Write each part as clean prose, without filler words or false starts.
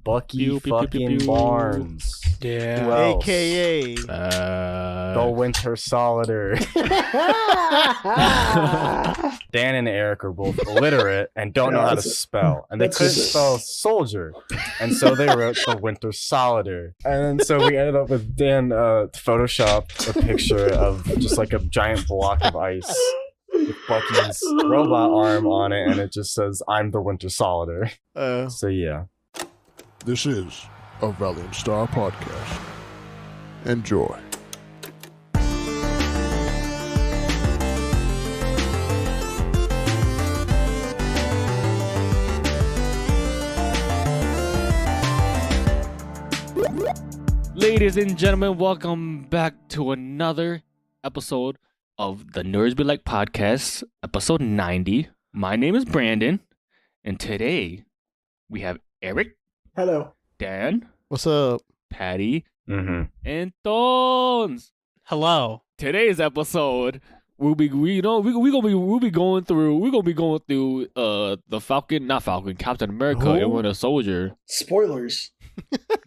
Bucky Pew, pew, pew, pew, fucking pew. Barnes. Who Yeah. else? AKA. The Winter Solider. Dan and Eric are both illiterate and don't know how to spell. And they that's couldn't just- spell soldier. And so they wrote the Winter Solider. And so we ended up with Dan photoshopped a picture of just like a giant block of ice with Bucky's robot arm on it. And it just says, I'm the Winter Solider. So yeah. This is a Valiant Star podcast. Enjoy. Ladies and gentlemen, welcome back to another episode of the Nerds Be Like podcast, episode 90. My name is Brandon, and today we have Eric, Hello. Dan, What's up? Patty, Mm-hmm. and Tones. Hello. Today's episode we'll be going through Captain America Who? and Winter Soldier. Spoilers.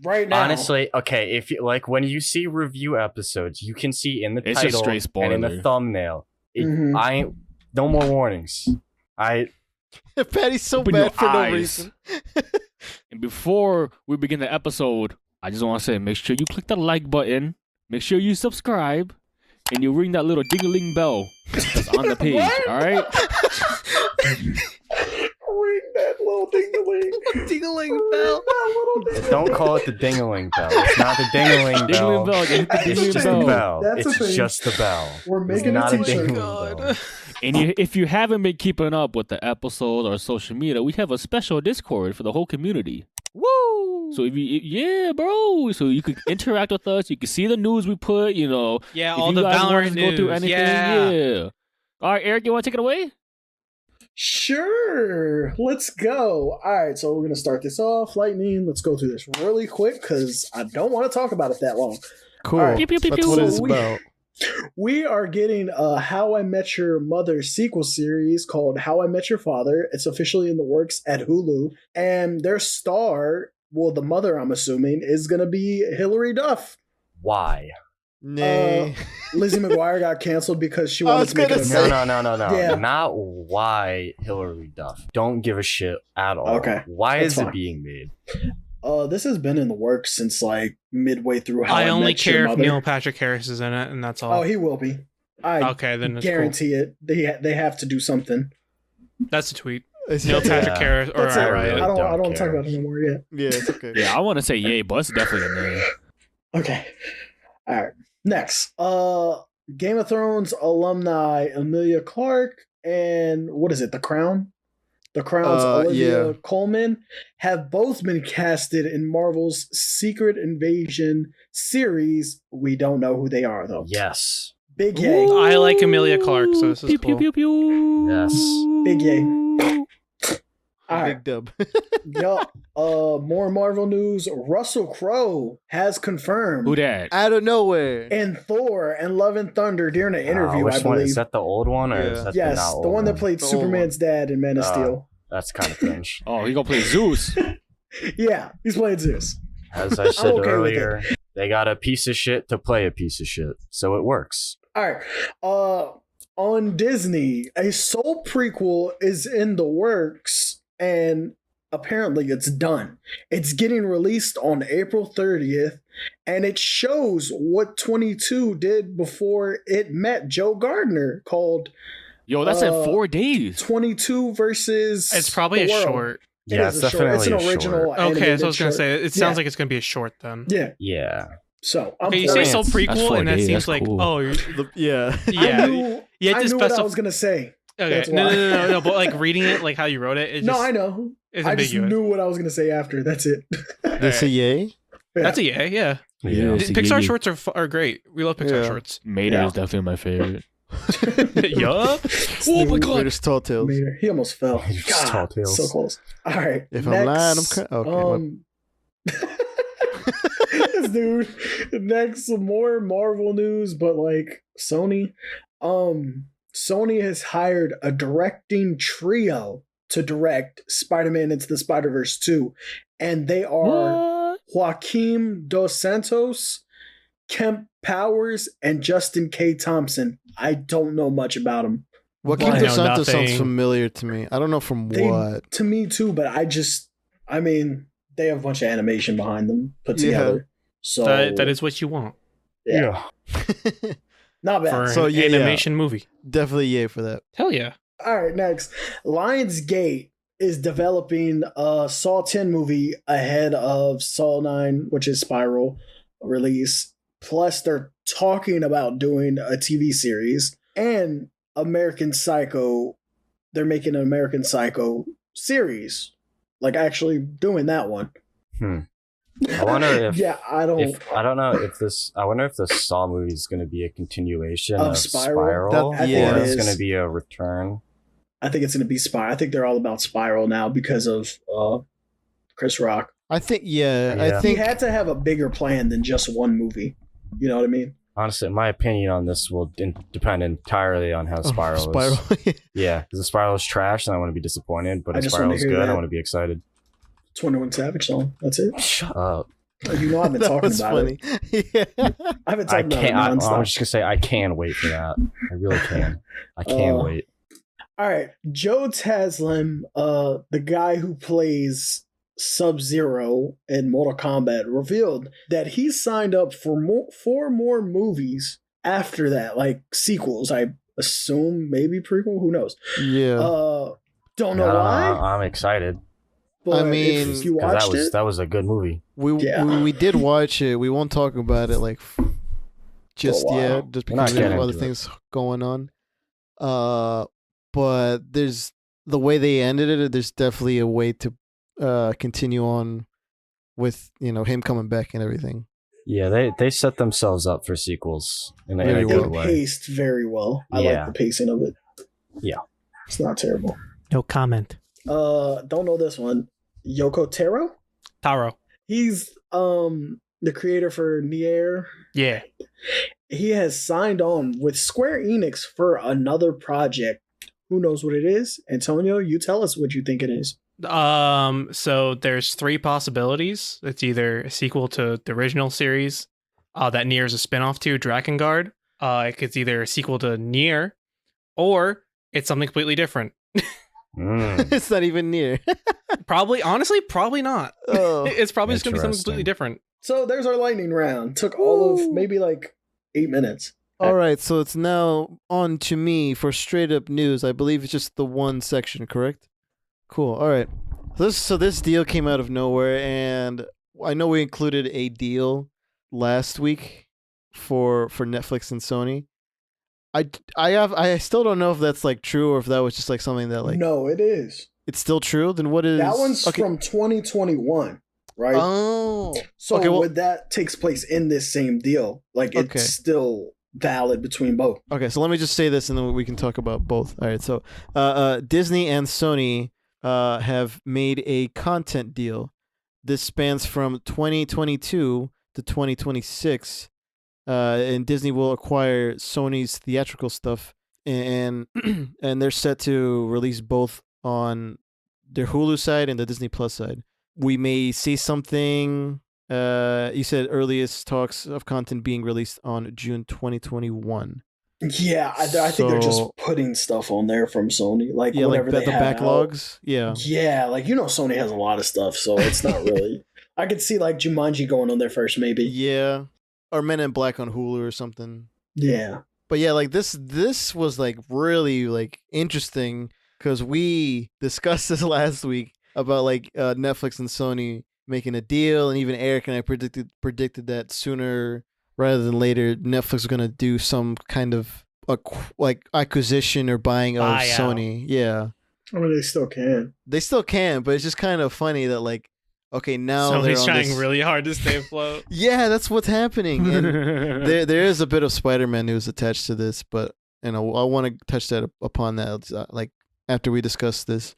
Right now. Honestly, okay, if you like when you see review episodes, you can see in the It's just title straight and in the spoiler. thumbnail. Mhm. I ain't no more warnings. Patty's so Open bad your for no eyes. reason. And before we begin the episode, I just want to say, make sure you click the like button, make sure you subscribe, and you ring that little ding-a-ling bell that's on the page. What? All right? Ring that little ding-a-ling. Ding-a-ling bell. Don't call it the ding-a-ling bell. It's not the ding-a-ling Ding-a-ling bell. bell. You hit the It's ding-a-ling just the bell. bell. That's a It's thing. just the bell. We're It's making a not a t-shirt. ding-a-ling bell. And if you haven't been keeping up with the episodes or social media, we have a special Discord for the whole community. Woo! So yeah, bro. So you can interact with us. You can see the news we put. You know, Yeah, if all you the guys want us Valorant to news. go through anything, yeah. All right, Eric, you want to take it away? Sure. Let's go. All right, so we're going to start this off. Lightning, let's go through this really quick because I don't want to talk about it that long. Cool. All right. Pew, pew, pew, That's pew. what it's We- about. We are getting a How I Met Your Mother sequel series called How I Met Your Father. It's officially in the works at Hulu. And their star, well, the mother, I'm assuming, is going to be Hilary Duff. Why? Nay. Lizzie McGuire got canceled because she I wanted was to make gonna it a say- No. Yeah. Not why Hillary Duff. Don't give a shit at all. Okay, Why that's is fine. it being made? This has been in the works since like midway through How I only Met Your care if Mother. Neil Patrick Harris is in it, and that's Oh, all. he will be. I Okay, then it's guarantee it. They have to do something. cool. That's a tweet. It's Neil okay. Patrick Harris, or That's it. I right. really I don't don't want to talk care. about it anymore yet. Yeah, it's okay. Yeah, I want to say yay, but it's definitely a nay. Okay. All right. Next. Game of Thrones alumni Emilia Clarke and what is it? The Crown? The Crown's Olivia yeah. Colman have both been casted in Marvel's Secret Invasion series. We don't know who they are though. Yes. Big yay. Ooh. I like Emilia Clarke, so this is pew, cool. Pew, pew, pew. Yes. Big yay. All right. Big dub. Yup. More Marvel news. Russell Crowe has confirmed Who that? Out of nowhere. in Thor and Love and Thunder during an interview, which I one? believe. Is that the old one or is Yeah. that Yes, the not the old one that played The old Superman's dad in Man of Steel. That's kind of cringe. Oh, he gonna play Zeus. Yeah, he's playing Zeus. As I said okay with earlier, they got a piece of shit to play a piece of shit, so it works. All right. On Disney, a Soul prequel is in the works, and apparently it's done. It's getting released on April 30th, and it shows what 22 did before it met Joe Gardner, called Yo, that's in 4 days. 22 versus. It's probably the a world. short. It Yeah, is it's a short. definitely It's an a original. short. Okay, animated so I was gonna short. say it sounds Yeah. like it's gonna be a short then. Yeah. Yeah. So I'm Okay, you for say it. Soul That's prequel, 4 and that days, seems that's like cool. oh Yeah. yeah. I knew, You have I to knew what I specify. was gonna say. Okay, That's no, why. no, but like reading it, like how you wrote it, it just No, I know. is I just ambiguous. knew what I was gonna say after. That's it. That's a yay. That's a yay, yeah. Yeah, it's a Pixar yay. shorts are great. We love Pixar Yeah. shorts. Mater Yeah. is definitely my favorite. Yeah. Oh my god. Greatest tall tales. Mater. He almost fell. He just God, tall tales. so close. All right. If next, I'm lying, I'm okay. this dude. Next, some more Marvel news, but like Sony. Sony has hired a directing trio to direct Spider-Man Into the Spider-Verse 2. And they are Joaquim Dos Santos, Kemp Powers, and Justin K. Thompson. I don't know much about them. Joaquin I Dos know Santos sounds nothing. familiar to me. I don't know from what. To me too, but I mean, they have a bunch of animation behind them put together. So That is what you want yeah. Not bad. for So, an yeah. animation movie. Definitely yay for that. Hell yeah. All right, next. Lionsgate is developing a Saw 10 movie ahead of Saw 9, which is Spiral release. Plus, they're talking about doing a TV series and American Psycho. They're making an American Psycho series, like actually doing that one. I wonder if I don't. I wonder if the Saw movie is going to be a continuation Of of Spiral? Spiral, That- yeah. or it it's is. going to be a return. I think it's going to be Spiral. I think they're all about Spiral now because of Chris Rock. I think, I Yeah. think He had to have a bigger plan than just one movie. You know what I mean? Honestly, my opinion on this will depend entirely on how Spiral is. Yeah, because if Spiral is trash, then I want to be disappointed. But I if just Spiral wanna is hear good, I that. want to be excited. 21 Savage song. That's it. Shut up! You know I've been that talking was about funny. it. Yeah. I've been I talking about it can't. I'm nonstop. just gonna say I can wait for that. I really can. I can wait. All right, Joe Taslim, the guy who plays Sub-Zero in Mortal Kombat, revealed that he signed up for four more movies after that, like sequels. I assume maybe prequel. Who knows? Yeah. Don't know I don't why. know, I'm excited But I mean, if you because watched that was a good movie. We did watch it. We won't talk about it like just For a while. yet, just We're not because we have getting other into it. things going on. But there's the way they ended it. There's definitely a way to continue on with him coming back and everything. Yeah, they set themselves up for sequels in a Very good they well. way. paced very well. I like Yeah. the pacing of it. Yeah. It's not terrible. No comment. Don't know this one. Yoko Taro? Taro. He's the creator for Nier. Yeah. He has signed on with Square Enix for another project. Who knows what it is? Antonio, you tell us what you think it is. So there's three possibilities. It's either a sequel to the original series, that Nier is a spinoff to Drakengard. It's either a sequel to Nier, or it's something completely different. It's not even near. Probably not. Oh. It's probably just gonna be something Interesting. completely different. So there's our lightning round. Took all of maybe like 8 minutes. All right, so it's now on to me for straight up news. I believe it's just the one section, correct? Cool. All right. So this deal came out of nowhere, and I know we included a deal last week for Netflix and Sony. I still don't know if that's like true or if that was just like something that like No, it is. it's still true. Then what is That one's okay. from 2021, right? Oh, So okay, well- when that takes place in this same deal, like it's Okay. still valid between both. okay. So let me just say this, and then we can talk about both. All right. So, Disney and Sony have made a content deal. This spans from 2022 to 2026. And Disney will acquire Sony's theatrical stuff, and and they're set to release both on their Hulu side and the Disney Plus side. We may see something. You said earliest talks of content being released on June 2021. Yeah, I think they're just So- putting stuff on there from Sony, like Yeah, like whatever the they have out. backlogs. Yeah. Yeah, like Sony has a lot of stuff, so it's not really. I could see like Jumanji going on there first, maybe. Yeah. Or Men in Black on Hulu or something. Yeah. But yeah, like this was like really like interesting because we discussed this last week about like Netflix and Sony making a deal, and even Eric and I predicted that sooner rather than later Netflix was gonna do some kind of like acquisition or buying of Buyout. Sony. Yeah, I mean, they still can. they still can, but it's just kind of funny that like okay now they're Sony's on trying this... really hard to stay afloat. Yeah, that's what's happening. And there is a bit of Spider-Man news attached to this, but I want to touch that upon that like after we discuss this.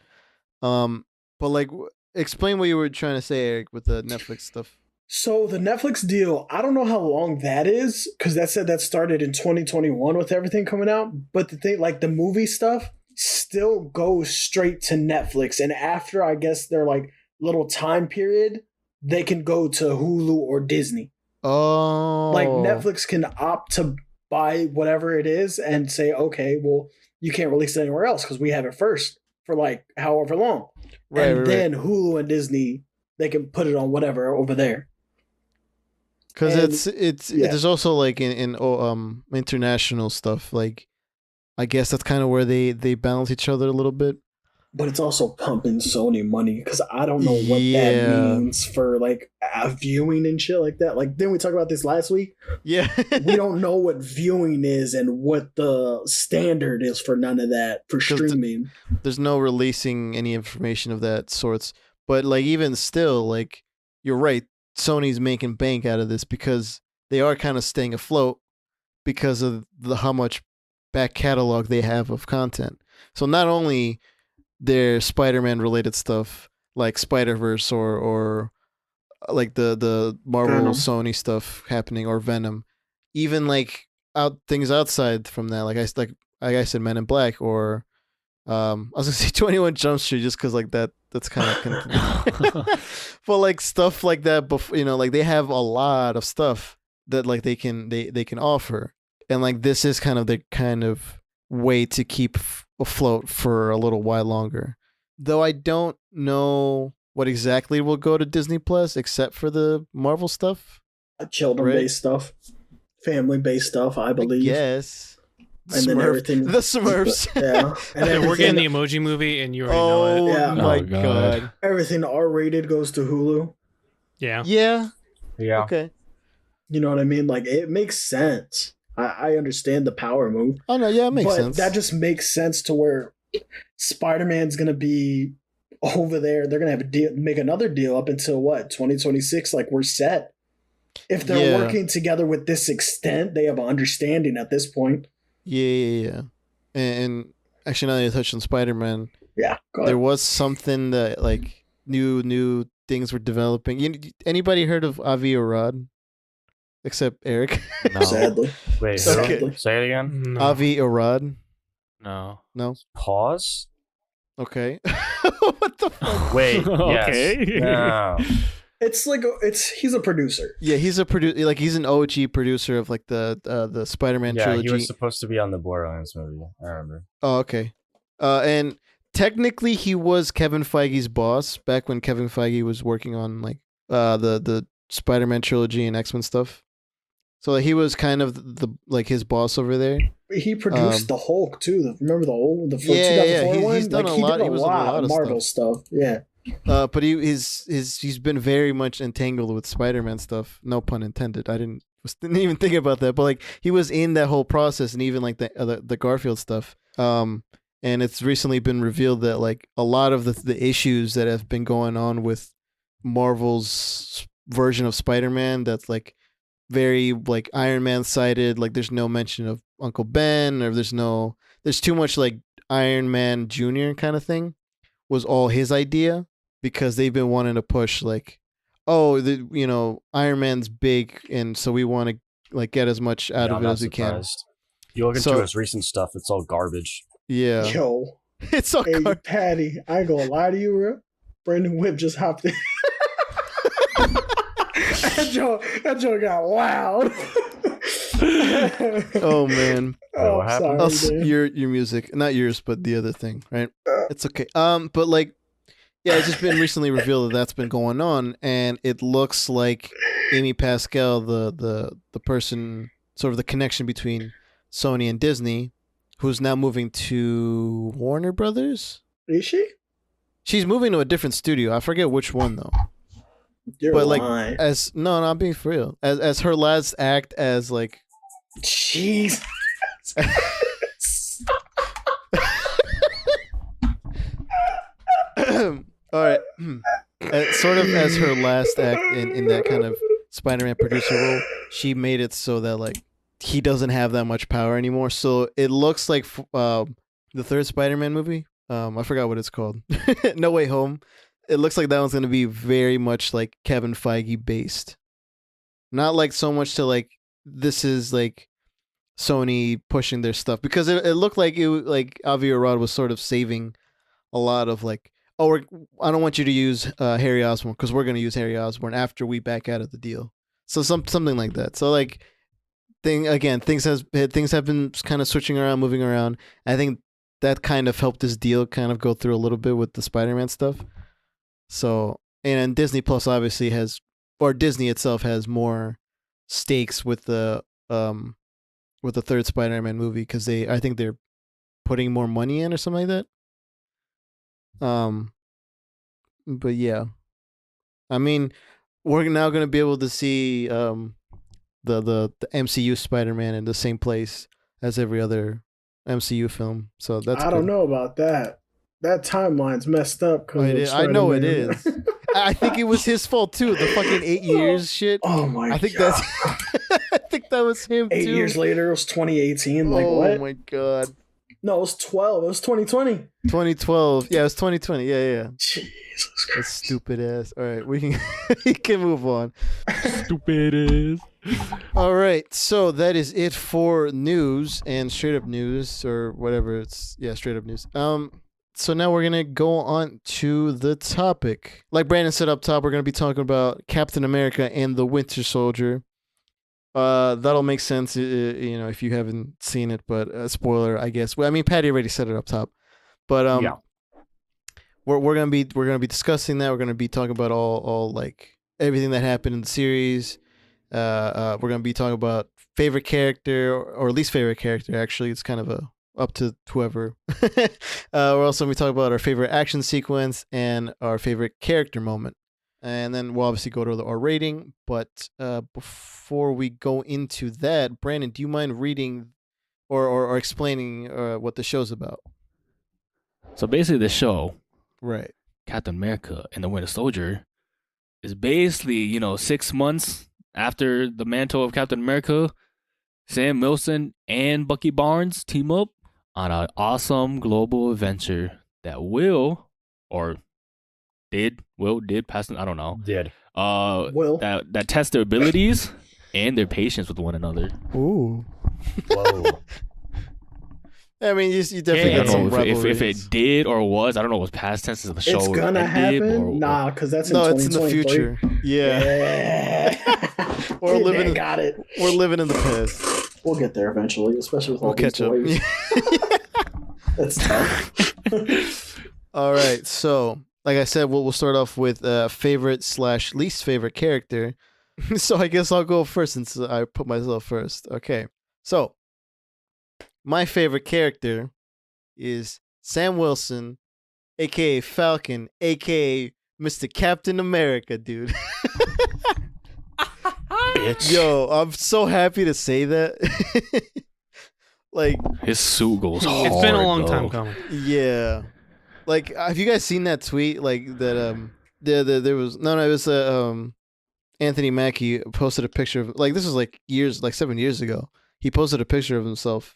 But like explain what you were trying to say, Eric, with the Netflix stuff. So the Netflix deal, I don't know how long that is, because that said that started in 2021 with everything coming out. But the thing, like the movie stuff, still go straight to Netflix, and after I guess their like little time period, they can go to Hulu or Disney. Oh, Like Netflix can opt to buy whatever it is and say, okay, well, you can't release it anywhere else because we have it first for like however long. Right, and right, then Hulu and Disney, they can put it on whatever over there. because and- it's yeah. there's also like in international stuff. Like I guess that's kind of where they balance each other a little bit. But it's also pumping Sony money because I don't know what Yeah. that means for like viewing and shit like that. Like, didn't we talk about this last week? Yeah, We don't know what viewing is and what the standard is for none of that for 'Cause the- streaming. there's no releasing any information of that sorts. But like even still, like you're right, Sony's making bank out of this because they are kind of staying afloat because of how much back catalog they have of content. So not only their Spider-Man related stuff like Spider-Verse or like the Marvel Venom. Sony stuff happening or Venom, even like things outside from that, like I said, Men in Black or I was gonna say 21 Jump Street just because like that's kind of but like stuff like that like they have a lot of stuff that like they can offer, and like this is kind of the kind of way to keep afloat for a little while longer. Though I don't know what exactly will go to Disney Plus except for the Marvel stuff. Children-based stuff, family-based stuff, I believe. Yes. And then everything. The Smurfs. Yeah. And Hey, we're getting everything, the Emoji Movie, and you already know it. Yeah. my Oh, god. God. everything R-rated goes to Hulu. Yeah. Yeah. Yeah. Okay. You know what I mean? Like, it makes sense. I understand the power move. Oh no, yeah, it makes but sense. that just makes sense to where Spider-Man's gonna be over there. They're gonna have a deal, make another deal up until what 2026. Like we're set. If they're Yeah. working together with this extent, they have an understanding at this point. Yeah. And actually, now that you touched on Spider-Man, Yeah, go there ahead. was something that like new things were developing. Anybody heard of Avi Arad? Except Eric. No. Sadly, Wait, Okay. who? Say it again. No. Avi Arad? No. No. Pause. Okay. What the fuck? Wait. Okay. Yes. No. he's a producer. Yeah, he's a producer. Like he's an OG producer of like the Spider-Man Yeah, trilogy. he was supposed to be on the Borderlands movie. I remember. Oh, okay. And technically, he was Kevin Feige's boss back when Kevin Feige was working on like the Spider-Man trilogy and X-Men stuff. So like, he was kind of the like his boss over there. He produced the Hulk too. Remember the Yeah, 2004 one? he's done Like, a he lot- did he was in a lot of Marvel stuff. Yeah. But he's been very much entangled with Spider-Man stuff. No pun intended. I didn't even think about that. But like he was in that whole process, and even like the Garfield stuff. And it's recently been revealed that like a lot of the issues that have been going on with Marvel's version of Spider-Man, that's like very like Iron Man sided. Like there's no mention of Uncle Ben, or there's too much like Iron Man Jr. kind of thing. Was all his idea, because they've been wanting to push like, oh, Iron Man's big, and so we want to like get as much out Yeah, of I'm it not as we can. surprised. You look into So- his recent stuff; it's all garbage. Yeah, Yo, it's so hey, hard. Patty, I ain't gonna lie to you, bro. Brandon Whip just hopped in. that joke got loud. Oh man, Wait, what happened? sorry, man. your music, not yours, but the other thing, right? It's okay. But like, yeah, it's just been recently revealed that that's been going on, and it looks like Amy Pascal, the person, sort of the connection between Sony and Disney, who's now moving to Warner Brothers. Is she? She's moving to a different studio. I forget which one though. You're But, like, lying. As no, I'm being for real. As her last act as like Jeez. all right, sort of as her last act in that kind of Spider-Man producer role, she made it so that like he doesn't have that much power anymore. So it looks like the third Spider-Man movie. I forgot what it's called. No Way Home. It looks like that one's gonna be very much like Kevin Feige based. Not like so much to like this is like Sony pushing their stuff because it looked like Avi Arad was sort of saving a lot of like, I don't want you to use Harry Osborn because we're gonna use Harry Osborn after we back out of the deal. So something like that. So like things have been kind of switching around, moving around. I think that kind of helped this deal kind of go through a little bit with the Spider-Man stuff. So and Disney Plus obviously Disney itself has more stakes with the third Spider-Man movie because I think they're putting more money in or something like that. But yeah, I mean, we're now gonna be able to see the MCU Spider-Man in the same place as every other MCU film. So that's I don't know about that. That timeline's messed up. I know it is. I think it was his fault too. The fucking 8 years shit. Oh my god! I think that's. I think that was him. 8 too. years later, it was 2018. Like oh what? my god. No, it was 12. It was 2020. 2012. Yeah, it was 2020. Yeah. Jesus That's Christ. stupid ass. All right, we can move on. Stupid is. All right, so that is it for news and straight up news or whatever. Straight up news. So now we're gonna go on to the topic. Like Brandon said up top, we're gonna be talking about Captain America and the Winter Soldier. That'll make sense, if you haven't seen it. But spoiler, I guess. Well, I mean, Patty already said it up top. But Yeah. we're gonna be discussing that. We're gonna be talking about all like everything that happened in the series. We're gonna be talking about favorite character or least favorite character. Actually, it's kind of up to whoever. We're also gonna be talking about our favorite action sequence and our favorite character moment. And then we'll obviously go to our rating. But before we go into that, Brandon, do you mind reading or explaining what the show's about? So basically, the show, Right. Captain America and the Winter Soldier, is basically 6 months after the mantle of Captain America. Sam Wilson and Bucky Barnes team up on an awesome global adventure that did pass. I don't know. Did. Will. That test their abilities and their patience with one another. Ooh. Whoa. I mean, you definitely I got some don't know if rivalries. it did or was. I don't know. It was past tense of the show. It's gonna ended happen. Nah, because that's in No, it's in the 2023. future. Yeah. We're Yeah, living in- got it. We're living in the past. We'll get there eventually, especially with all We'll these catch up. toys. That's tough. All right. So, like I said, we'll start off with favorite/least favorite character. So I guess I'll go first since I put myself first. Okay. So, my favorite character is Sam Wilson, aka Falcon, aka Mr. Captain America, dude. Bitch. Yo, I'm so happy to say that. Like, His suit goes hard. It's been a long though. time coming. yeah. Like, have you guys seen that tweet? Like that there was it was Anthony Mackie posted a picture of, like, this was like 7 years ago. He posted a picture of himself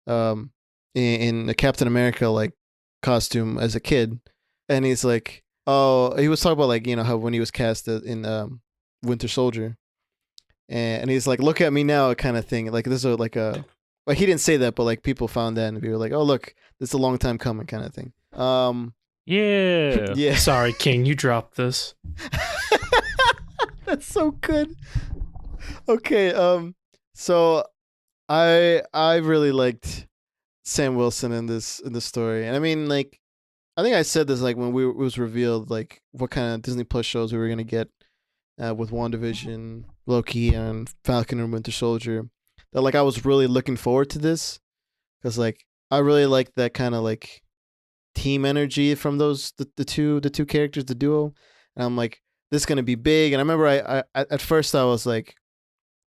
in a Captain America like costume as a kid, and he's like, oh, he was talking about like how when he was cast in Winter Soldier, and he's like, look at me now, kind of thing. Like, this is like he didn't say that, but like people found that and we were like, oh look, this is a long time coming, kind of thing. Yeah. Yeah. Sorry, King, you dropped this. That's so good. Okay, so I really liked Sam Wilson in this story. And I mean, like, I think I said this like when it was revealed like what kind of Disney Plus shows we were gonna get with WandaVision, Loki, and Falcon and Winter Soldier. That like I was really looking forward to this because like I really liked that kind of like team energy from those the two characters, the duo, and I'm like, this is gonna be big. And I remember I at first I was like,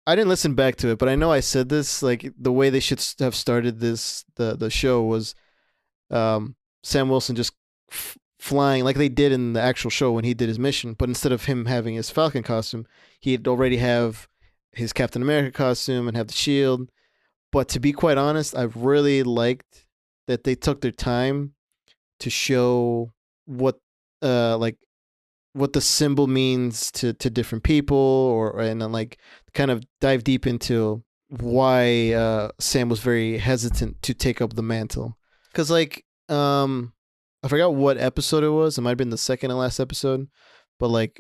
I didn't listen back to it, but I know I said this, like the way they should have started this the show was Sam Wilson just flying like they did in the actual show when he did his mission, but instead of him having his Falcon costume, he'd already have his Captain America costume and have the shield. But to be quite honest, I really liked that they took their time to show what what the symbol means to different people, and then like kind of dive deep into why Sam was very hesitant to take up the mantle. Because like I forgot what episode it was. It might have been the second and last episode, but like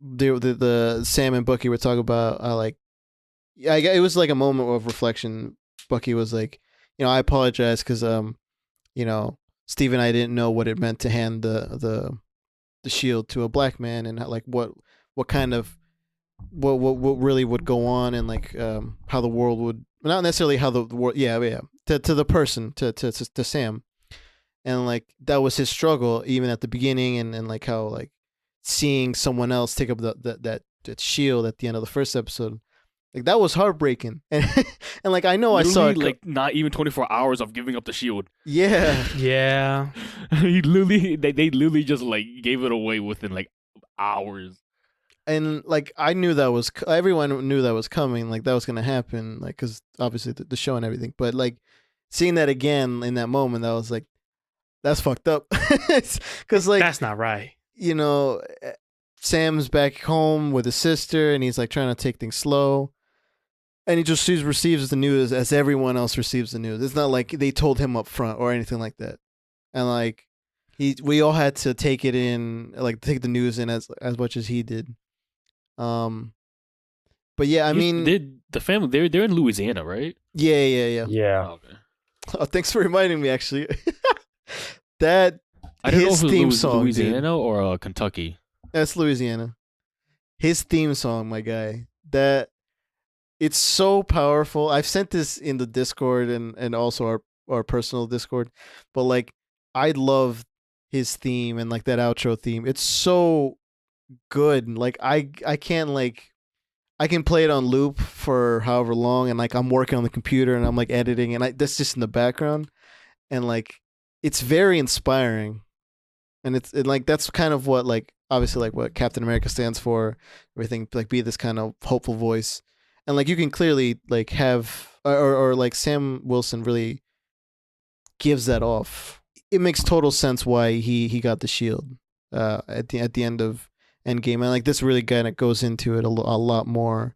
the Sam and Bucky were talking about like it was like a moment of reflection. Bucky was like, I apologize because Steve and I didn't know what it meant to hand the shield to a black man, and like what kind of what really would go on, and like how the world would, not necessarily how the world, to the person, to Sam, and like that was his struggle even at the beginning, and like how like seeing someone else take up that shield at the end of the first episode, like that was heartbreaking. And and like I know Literally, I saw it like not even 24 hours of giving up the shield. yeah. Yeah. He literally, they literally just like gave it away within like hours. And like I knew that was everyone knew that was coming, like that was gonna happen, like because obviously the show and everything. But like seeing that again in that moment, that was like, that's fucked up. Because like That's not right. Sam's back home with his sister, and he's like trying to take things slow, and he just receives the news as everyone else receives the news. It's not like they told him up front or anything like that, and like we all had to take it in, like take the news in as much as he did. But yeah, I mean, the family they're in Louisiana, right? yeah. Yeah. Oh, okay. Oh, thanks for reminding me. Actually, that I don't know his if it theme was song, Louisiana dude. or Kentucky. That's Louisiana. His theme song, my guy. That it's so powerful. I've sent this in the Discord and also our personal Discord, but like I love his theme and like that outro theme. It's so good. Like I can't like I can play it on loop for however long, and like I'm working on the computer and I'm like editing, and that's just in the background, and like it's very inspiring, and it's like that's kind of what like obviously like what Captain America stands for, everything, like be this kind of hopeful voice, and like you can clearly like have or like Sam Wilson really gives that off. It makes total sense why he got the shield at the end of Endgame, and like this really kind of goes into it a lot more,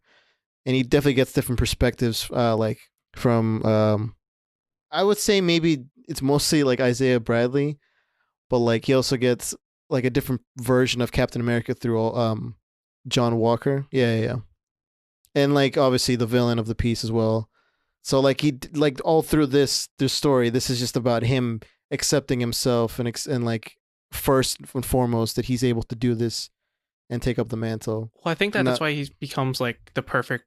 and he definitely gets different perspectives, like from I would say maybe it's mostly like Isaiah Bradley, but like he also gets like a different version of Captain America through John Walker, yeah, and like obviously the villain of the piece as well. So like he like all through this story, this is just about him accepting himself and like first and foremost that he's able to do this and take up the mantle. Well, I think that's why he becomes like the perfect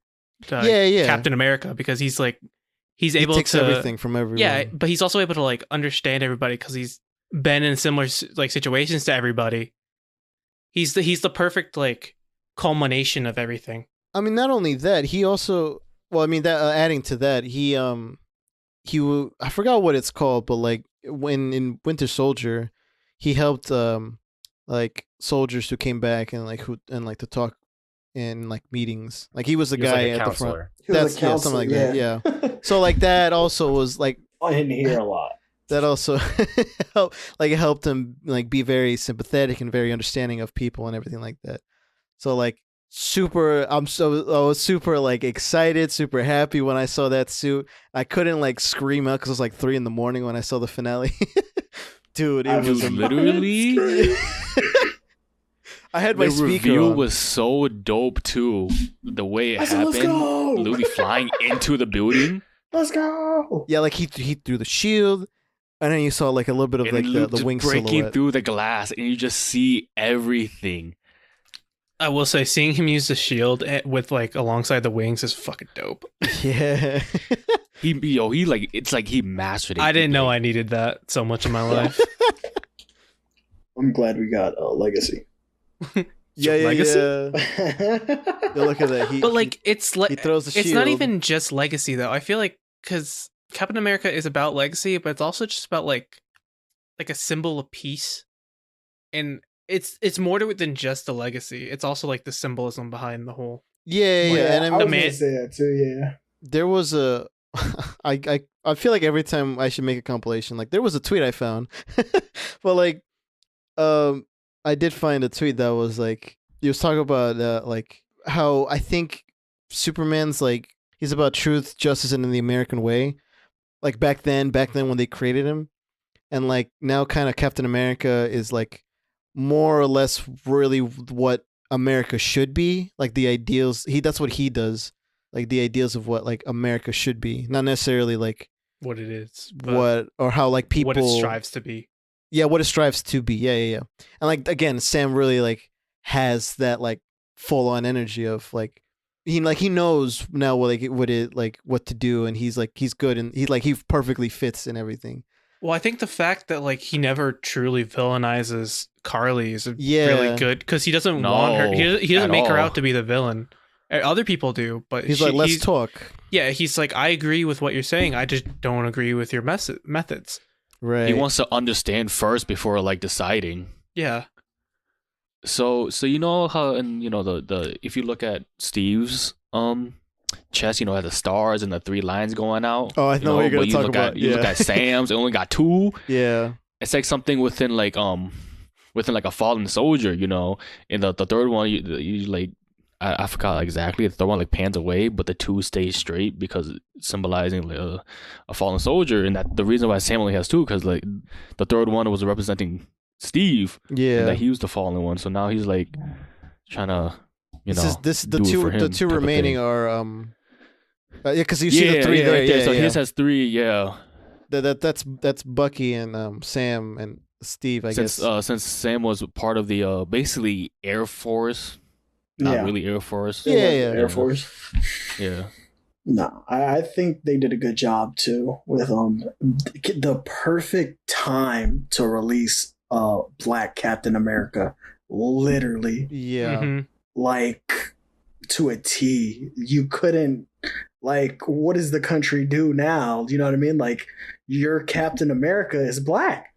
yeah. Captain America, because he's like he's He able takes to everything from everyone. Yeah, but he's also able to like understand everybody because he's been in similar like situations to everybody. He's the perfect like culmination of everything. I mean, not only that, he also, well, I mean, that adding to that, I forgot what it's called, but like when in Winter Soldier, he helped like soldiers who came back and like to talk in like meetings. Like he was the He was guy like a at counselor. the front. That's something like that. Yeah. So like that also was like I didn't hear a lot. that also helped him like be very sympathetic and very understanding of people and everything like that. So like I was super like excited, super happy when I saw that suit. I couldn't like scream out because it was like 3 a.m. when I saw the finale. Dude, it was literally. I had my The speaker reveal on. was so dope too. The way it I said, happened, "Let's go!" literally flying into the building, Let's go. Yeah, like he threw the shield, and then you saw like a little bit of and like Luke the just wing breaking silhouette. through the glass, and you just see everything. I will say, seeing him use the shield with like alongside the wings is fucking dope. Yeah. He like it's like he mastered it. I didn't know I needed that so much in my life. I'm glad we got Legacy. yeah. Legacy? Yeah, look at that. But like it's he throws the it's shield. not even just legacy though. I feel like because Captain America is about legacy, but it's also just about like a symbol of peace, and it's more to it than just the legacy. It's also like the symbolism behind the whole. Yeah. Yeah, And I I mean, was man- gonna say that too. Yeah. there was a I feel like every time I should make a compilation, like there was a tweet I found, but like I did find a tweet that was like he was talking about like how I think Superman's like He's about truth, justice, and in the American way. Like back then when they created him, and like now, kind of Captain America is like more or less really what America should be. Like the ideals, that's what he does. Like the ideals of what like America should be, not necessarily like what it is, but what or how like people what it strives to be. Yeah, what it strives to be. Yeah. And like again, Sam really like has that like full on energy of like he knows now what to do, and he's good, and he perfectly fits in everything. Well, I think the fact that like he never truly villainizes Carly is Yeah. really good, because he doesn't want her. He doesn't at make her all. out to be the villain. Other people do, but He's like, let's talk. Yeah, he's like, I agree with what you're saying. I just don't agree with your methods. Right. He wants to understand first before like deciding. Yeah. So you know how, and you know the if you look at Steve's chest, you know, has the stars and the 3 lines going out. Oh, I know what you're gonna but talk look about. At, you look at Sam's, it only got 2. Yeah. It's like something within like a fallen soldier, you know. In the third one, you like I forgot exactly. The third one like pans away, but the 2 stay straight because it's symbolizing like, a fallen soldier, and that the reason why Sam only has 2 because like the third one was representing Steve, Yeah. and that he was the fallen one. So now he's like trying to, you know, the do it for him two type of remaining thing. are yeah, because you see the 3 there. right there. So yeah. his has 3, yeah. That's Bucky and Sam and Steve, I guess. Since Sam was part of the basically Air Force, not really Air Force. Yeah. Air Force. Yeah. No, I think they did a good job too with the perfect time to release Black Captain America. Literally, Yeah. Mhm. like to a T. You couldn't, like, what does the country do now? You know what I mean? Like, your Captain America is black.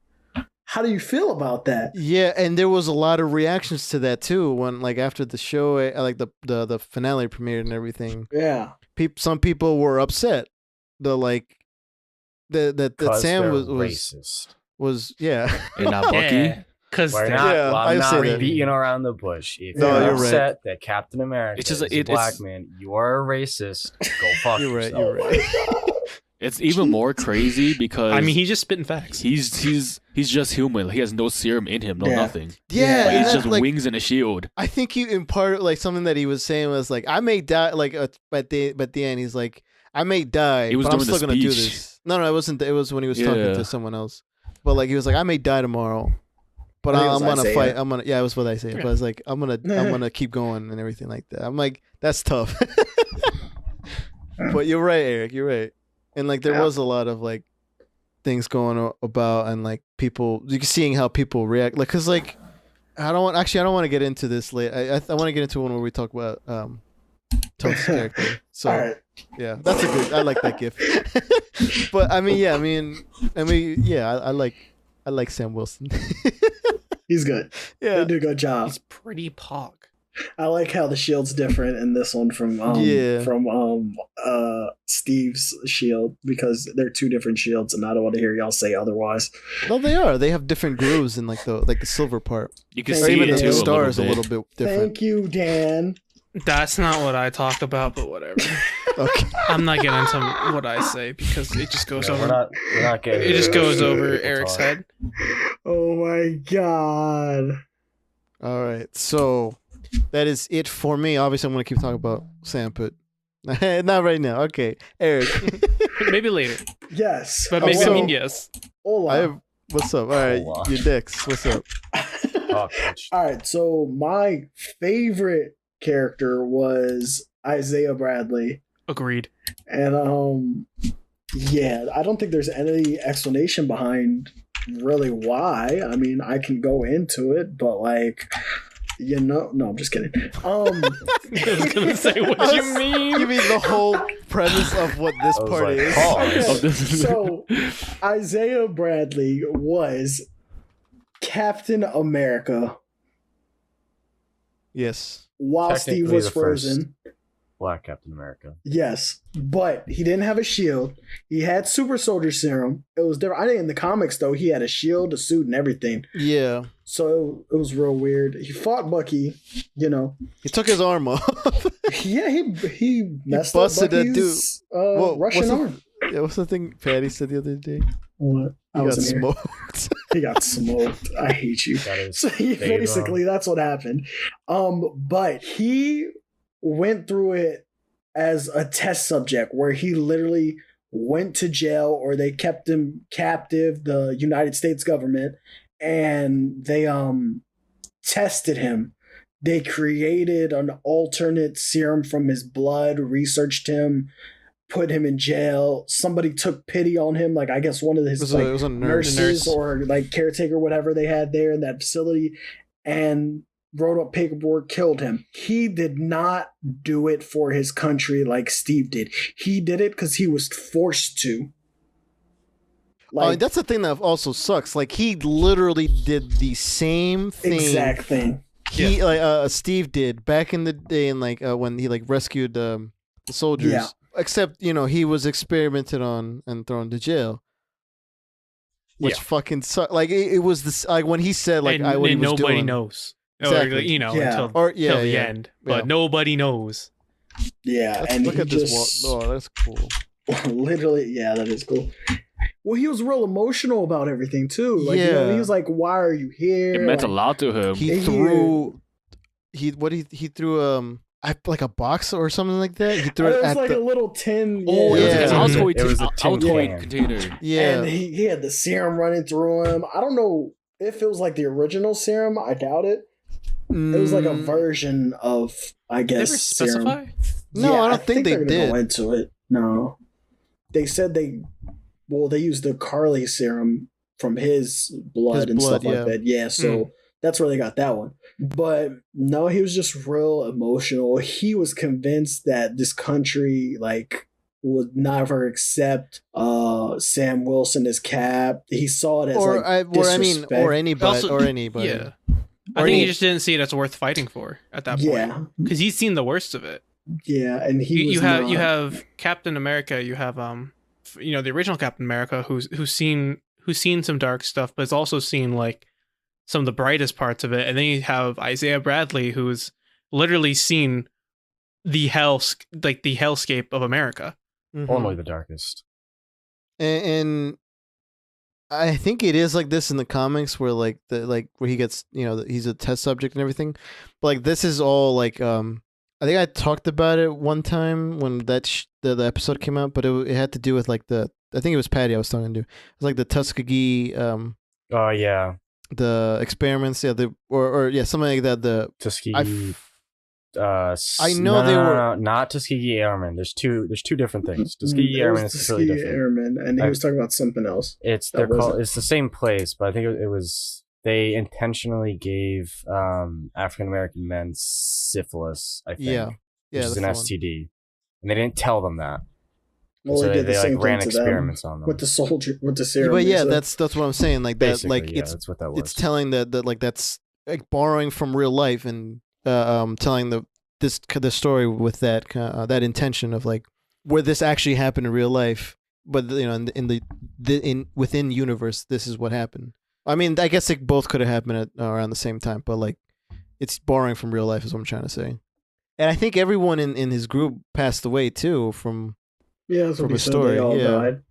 How do you feel about that? Yeah, and there was a lot of reactions to that too when like after the show, like the finale premiered and everything. Yeah. Some people were upset. That Sam they're was racist. yeah. And not Bucky. Yeah. Because We're not. Yeah, well, I I'm say not that. beating around the bush. If No, you're you're right. upset that Captain America It's just- is a it's- black man, you are a racist. Go fuck You're right. yourself. You're right. It's even more crazy because I mean, he's just spitting facts. he's just human. He has no serum in him, no Yeah. nothing. Yeah, Like, and he's that's, just like, wings and a shield. I think he in part like something that he was saying was like I may die like at the end he's like I may die He was but I'm doing the still gonna do speech. this. No, it wasn't. It was when he was talking Yeah. to someone else. But like he was like I may die tomorrow, but I think it I'm was gonna Isaiah. fight. I'm gonna it was what I say. But I was like I'm gonna keep going and everything like that. I'm like that's tough. But you're right, Eric. You're right. And like there was a lot of like things going about and like people you seeing how people react like because like I don't want to get into this late. I want to get into one where we talk about Toad's character. So All right. yeah, that's a good. I like that gift. But I like Sam Wilson. He's good. Yeah, They did a good job. He's pretty pog. I like how the shield's different in this one from Steve's shield, because they're 2 different shields, and I don't want to hear y'all say otherwise. no, they are. They have different grooves in like the silver part, You can Or or see even it the too. stars a bit. little bit different. Thank you, Dan. That's not what I talked about, but whatever. Okay. I'm not getting into what I say because it just goes Yeah, over. we're not getting. It just into goes it. over People Eric's talk. head. Oh my god. All right, so that is it for me. Obviously, I'm gonna keep talking about Sam, but not right now. Okay, Eric. Maybe later. Yes. But maybe Also- I mean yes. I have. What's up? All right, Hold on. your Dex. What's up? Oh, coach. All right, so my favorite character was Isaiah Bradley. Agreed. And yeah, I don't think there's any explanation behind really why. I mean, I can go into it, but like, no, I'm just kidding. I was gonna say, what do you mean? You mean the whole premise of what this I was part like, is? pause. Oh, this is- So Isaiah Bradley was Captain America Yes. while Steve Technically was the first. frozen. Black Captain America. Yes, but he didn't have a shield. He had super soldier serum. It was different. I think in the comics though, he had a shield, a suit, and everything. Yeah. So it was real weird. He fought Bucky, you know. He took his arm off. Yeah, he messed busted up that Bucky's Whoa, Russian arm. Yeah, what's the thing Patty said the other day? What? He I got wasn't here. smoked. He got smoked. I hate you. That is So basically, that's what happened. But he went through it as a test subject where he literally went to jail, or they kept him captive, the United States government, and they tested him. They created an alternate serum from his blood, researched him, put him in jail. Somebody took pity on him, like I guess one of his It was a nurse. nurses or like caretaker, whatever they had there in that facility, and wrote up paperwork, killed him. He did not do it for his country like Steve did. He did it because he was forced to. That's the thing that also sucks. Like, he literally did the same thing. Exact thing. He Steve did back in the day, and like when he like rescued the soldiers. Yeah. Except, you know, he was experimented on and thrown to jail, which fucking sucked. Like it was this, like when he said like and what he was nobody doing. knows. Exactly. Or, you know, Yeah. until the end. But nobody knows. Yeah, Let's and look he at this wall. Oh, that's cool. literally, yeah, that is cool. Well, he was real emotional about everything too. Like, you know, he was like, "Why are you here?" It meant a Like, lot to him. He threw. He threw like a box or something like that. He threw it it was at like the. a little tin. Oh, Yeah. it was It a was a tin Altoid can. container. Yeah. And he had the serum running through him. I don't know if it was like the original serum. I doubt it. It was like a version of, I Did they guess, ever serum. specify? No, I don't think they they're gonna did. go into it. No, they said they used the Carly serum from his blood and blood, stuff like yeah. that. Yeah, so that's where they got that one. But no, he was just real emotional. He was convinced that this country like would never accept Sam Wilson as Cap. He saw it as disrespect. or anybody, Also- or anybody. Yeah. I think he just didn't see it as worth fighting for at that point. Yeah, Because he's seen the worst of it. yeah, and he was You have not- you have Captain America. You have the original Captain America who's seen some dark stuff, but has also seen like some of the brightest parts of it. And then you have Isaiah Bradley, who's literally seen the hellscape of America. Mhm. Only the darkest. And I think it is like this in the comics, where like where he gets, you know, he's a test subject and everything. But like this is all like I think I talked about it one time when that the episode came out, but it had to do with like I think it was Patty I was talking to. It was like the Tuskegee Oh yeah, the experiments, yeah, or something like that. The Tuskegee. I know they were not Tuskegee Airmen. There's two different things. Tuskegee There was Airmen is completely Tuskegee different. Airmen, and he was talking about something else. It's That wasn't- it's the same place, but I think it was they intentionally gave African American men syphilis. I think. Yeah. Which yeah, is that's an the one. STD, and they didn't tell them that. Well, so he did they the same like ran thing to them experiments on them. with the soldier, with the Yeah, serum. but yeah, so- that's what I'm saying. Like that, Basically, like yeah, that's what that was. it's telling that like that's like borrowing from real life and telling the story with that that intention of like where this actually happened in real life, but you know in within universe this is what happened. I mean, I guess it both could have happened at around the same time, but like it's borrowing from real life is what I'm trying to say. And I think everyone in his group passed away too from yeah, that's what from he a said. story, They all yeah. died.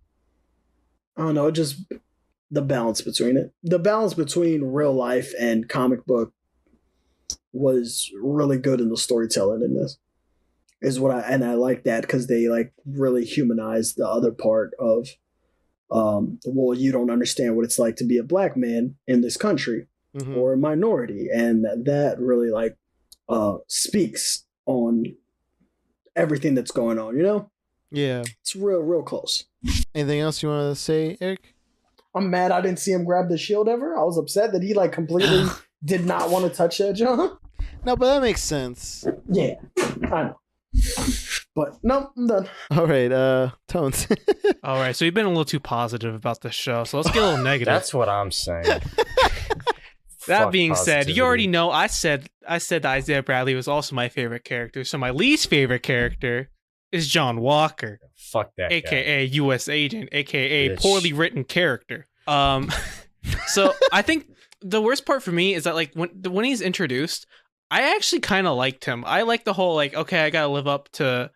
I don't know. It just the balance between it. The balance between real life and comic book was really good in the storytelling in this. Is what I like that because they like really humanized the other part of well, you don't understand what it's like to be a black man in this country Mhm. or a minority, and that really like speaks on everything that's going on, you know? Yeah. It's real close. Anything else you want to say, Eric? I'm mad I didn't see him grab the shield ever. I was upset that he like completely did not want to touch that junk. No, but that makes sense. Yeah, I know. But no, I'm done. All right, Tones. All right, so you've been a little too positive about this show, so let's get a little negative. That's what I'm saying. That Fuck being said, you already positivity. know I said that Isaiah Bradley was also my favorite character. So my least favorite character is John Walker, Fuck that guy. aka U.S. Agent, aka Bitch. poorly written character. So I think the worst part for me is that like when he's introduced, I actually kind of liked him. I like the whole like, okay, I gotta live up to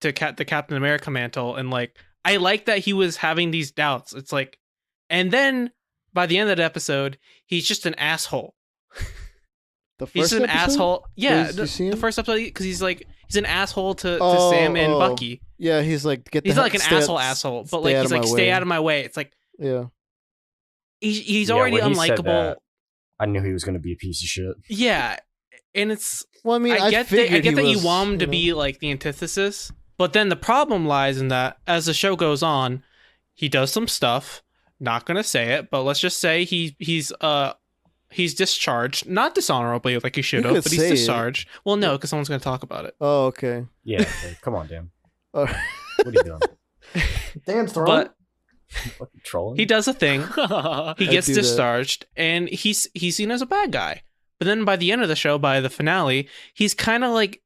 the Captain America mantle, and like I like that he was having these doubts. It's like, and then by the end of the episode, he's just an asshole. The He's first an episode? asshole. Yeah, Did you see the him? first episode because he's an asshole to Oh, Sam and oh. Bucky. Yeah, he's like He's not like an asshole, but like he's like stay out of my way. It's like Yeah. he's Yeah, already when he said unlikable. that, I knew he was gonna be a piece of shit. Yeah, and it's Well, I mean, I get that figured he you was, want him to know. be like the antithesis, but then the problem lies in that as the show goes on, he does some stuff. Not gonna say it, but let's just say he's discharged, not dishonorably like he should You have, could but he's say it. discharged. Well, no, because someone's gonna talk about it. Oh, okay. Yeah, okay, come on, Dan. Oh. What are you doing? Dan's throwing. But Fucking trolling? he does a thing. He gets do that. discharged, and he's seen as a bad guy. But then by the end of the show, by the finale, he's kind of like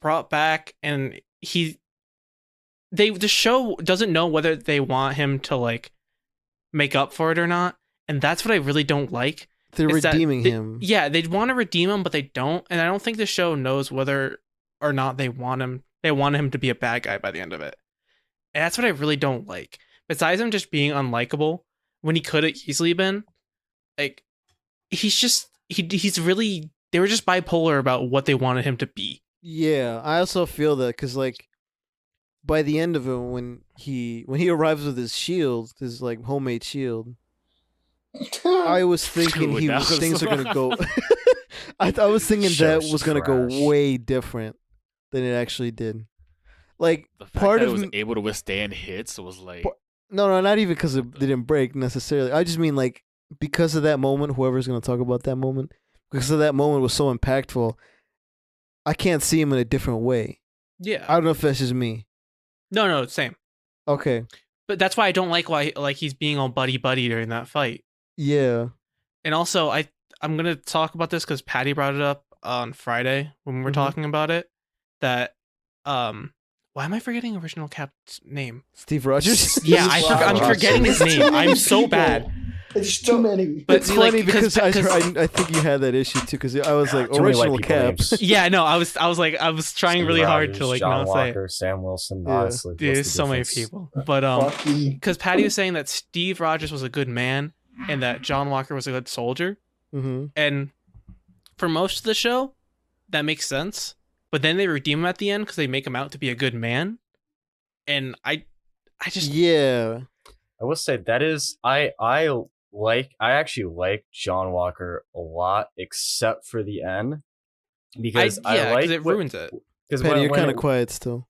brought back, and the show doesn't know whether they want him to like make up for it or not, and that's what I really don't like. They're is that redeeming they- him. Yeah, they'd want to redeem him, but they don't, and I don't think the show knows whether or not they want him. They want him to be a bad guy by the end of it, and that's what I really don't like. Besides him just being unlikable when he could have easily been, like he's really they were just bipolar about what they wanted him to be. Yeah, I also feel that because like by the end of it, when he arrives with his shield, his like homemade shield, I was thinking Dude, that was- things are gonna go. I was thinking that Show's was gonna go trash. way different than it actually did. Like The fact part that of it was me- able to withstand hits was like no, not even because it didn't break necessarily. I just mean like because of that moment. Whoever's gonna talk about that moment, because of that moment was so impactful. I can't see him in a different way. Yeah, I don't know if that's just me. no, same. Okay. But that's why I don't like why like he's being all buddy during that fight. Yeah. And also, I'm gonna talk about this because Patty brought it up on Friday when we were Mhm. talking about it. That why am I forgetting original Cap's name? Steve Rogers. Yeah, Steve I'm Rogers. forgetting his name. I'm so People. bad. It's too many. But It's see, funny like, because I 'cause- think you had that issue too. Because I was like Too many white original people Cap. names. Yeah, no, I was trying Steve really hard Rogers, to like John not say it. Walker, Sam Wilson. Yeah. Honestly, Dude, what's there's the so many difference? people. But Fuck you. because Patty was saying that Steve Rogers was a good man and that John Walker was a good soldier, Mm-hmm. and for most of the show, that makes sense. But then they redeem him at the end because they make him out to be a good man, and I just Yeah. I will say that is I actually like John Walker a lot, except for the end, because I like it ruins it. Because Patty, you're kind of quiet still.